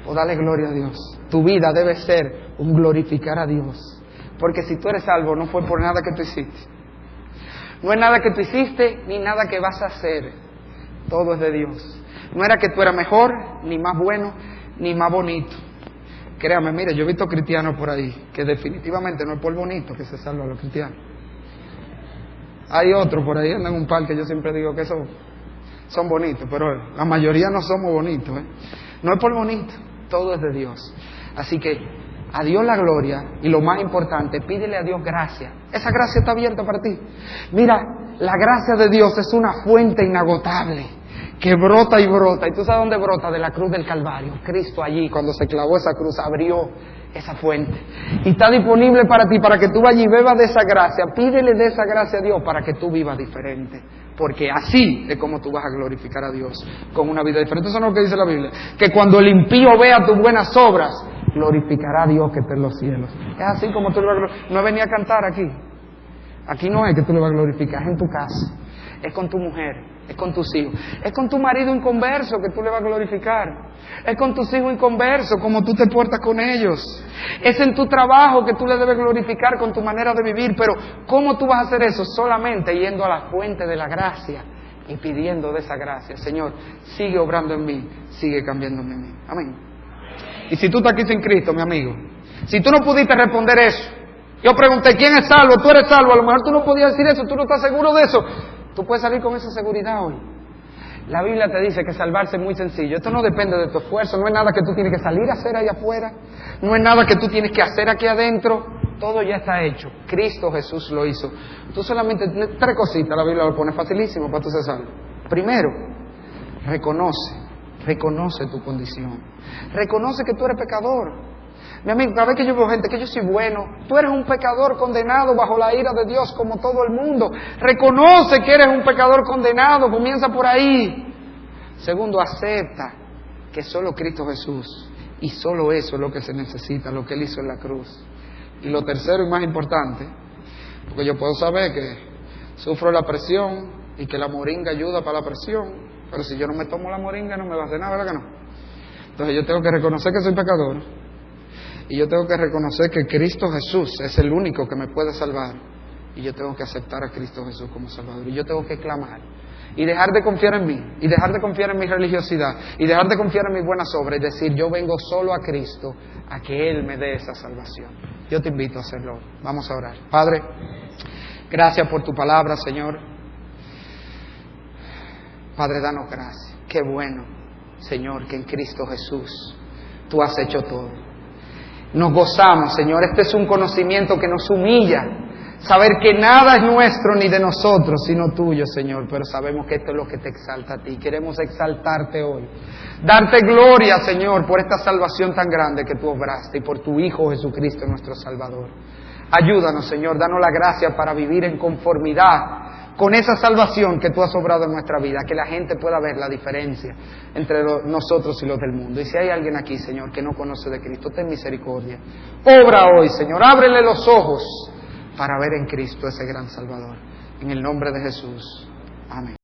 Pues dale gloria a Dios. Tu vida debe ser un glorificar a Dios. Porque si tú eres salvo, no fue por nada que tú hiciste. No es nada que tú hiciste, ni nada que vas a hacer. Todo es de Dios. No era que tú eras mejor, ni más bueno, ni más bonito. Créame, mire, yo he visto cristianos por ahí, que definitivamente no es por bonito que se salva a los cristianos. Hay otros por ahí, andan en un parque, yo siempre digo que son bonitos, pero la mayoría no somos bonitos. No es por bonito, todo es de Dios. Así que a Dios la gloria, y lo más importante, pídele a Dios gracia. Esa gracia está abierta para ti. Mira, la gracia de Dios es una fuente inagotable que brota y brota. ¿Y tú sabes dónde brota? De la cruz del Calvario. Cristo allí, cuando se clavó esa cruz, abrió esa fuente. Y está disponible para ti, para que tú vayas y bebas de esa gracia. Pídele de esa gracia a Dios para que tú vivas diferente. Porque así es como tú vas a glorificar a Dios, con una vida diferente. Eso no es lo que dice la Biblia. Que cuando el impío vea tus buenas obras, glorificará a Dios que está en los cielos. Es así como tú le vas a glorificar. No he venido a cantar aquí. Aquí no es que tú le vas a glorificar, es en tu casa. Es con tu mujer, es con tus hijos. Es con tu marido inconverso que tú le vas a glorificar. Es con tus hijos inconversos, como tú te portas con ellos. Es en tu trabajo que tú le debes glorificar con tu manera de vivir. Pero ¿cómo tú vas a hacer eso? Solamente yendo a la fuente de la gracia y pidiendo de esa gracia. Señor, sigue obrando en mí, sigue cambiándome en mí. Amén. Y si tú estás aquí sin Cristo, mi amigo, si tú no pudiste responder eso, yo pregunté, ¿quién es salvo? Tú eres salvo. A lo mejor tú no podías decir eso, tú no estás seguro de eso. Tú puedes salir con esa seguridad hoy. La Biblia te dice que salvarse es muy sencillo. Esto no depende de tu esfuerzo, no es nada que tú tienes que salir a hacer allá afuera, no es nada que tú tienes que hacer aquí adentro. todo ya está hecho. Cristo Jesús lo hizo. Tú solamente, 3 cositas, la Biblia lo pone facilísimo para tú ser salvo. Primero, reconoce tu condición. Reconoce que tú eres pecador. Mi amigo, cada vez que yo veo gente que yo soy bueno, tú eres un pecador condenado bajo la ira de Dios como todo el mundo. Reconoce que eres un pecador condenado, comienza por ahí. Segundo, acepta que solo Cristo Jesús y solo eso es lo que se necesita, lo que Él hizo en la cruz. Y lo tercero y más importante, porque yo puedo saber que sufro la presión y que la moringa ayuda para la presión, pero si yo no me tomo la moringa no me va a hacer nada, ¿verdad que no? Entonces yo tengo que reconocer que soy pecador y yo tengo que reconocer que Cristo Jesús es el único que me puede salvar y yo tengo que aceptar a Cristo Jesús como Salvador y yo tengo que clamar y dejar de confiar en mí y dejar de confiar en mi religiosidad y dejar de confiar en mis buenas obras y decir yo vengo solo a Cristo a que Él me dé esa salvación. Yo te invito a hacerlo. Vamos a orar. Padre, gracias por tu palabra, Señor. Padre, danos gracias. Qué bueno, Señor, que en Cristo Jesús tú has hecho todo. Nos gozamos, Señor. Este es un conocimiento que nos humilla. Saber que nada es nuestro ni de nosotros, sino tuyo, Señor. Pero sabemos que esto es lo que te exalta a ti. Queremos exaltarte hoy. Darte gloria, Señor, por esta salvación tan grande que tú obraste y por tu Hijo Jesucristo, nuestro Salvador. Ayúdanos, Señor. Danos la gracia para vivir en conformidad con esa salvación que tú has obrado en nuestra vida. Que la gente pueda ver la diferencia entre nosotros y los del mundo. Y si hay alguien aquí, Señor, que no conoce de Cristo, ten misericordia. Obra hoy, Señor. Ábrele los ojos para ver en Cristo ese gran Salvador. En el nombre de Jesús. Amén.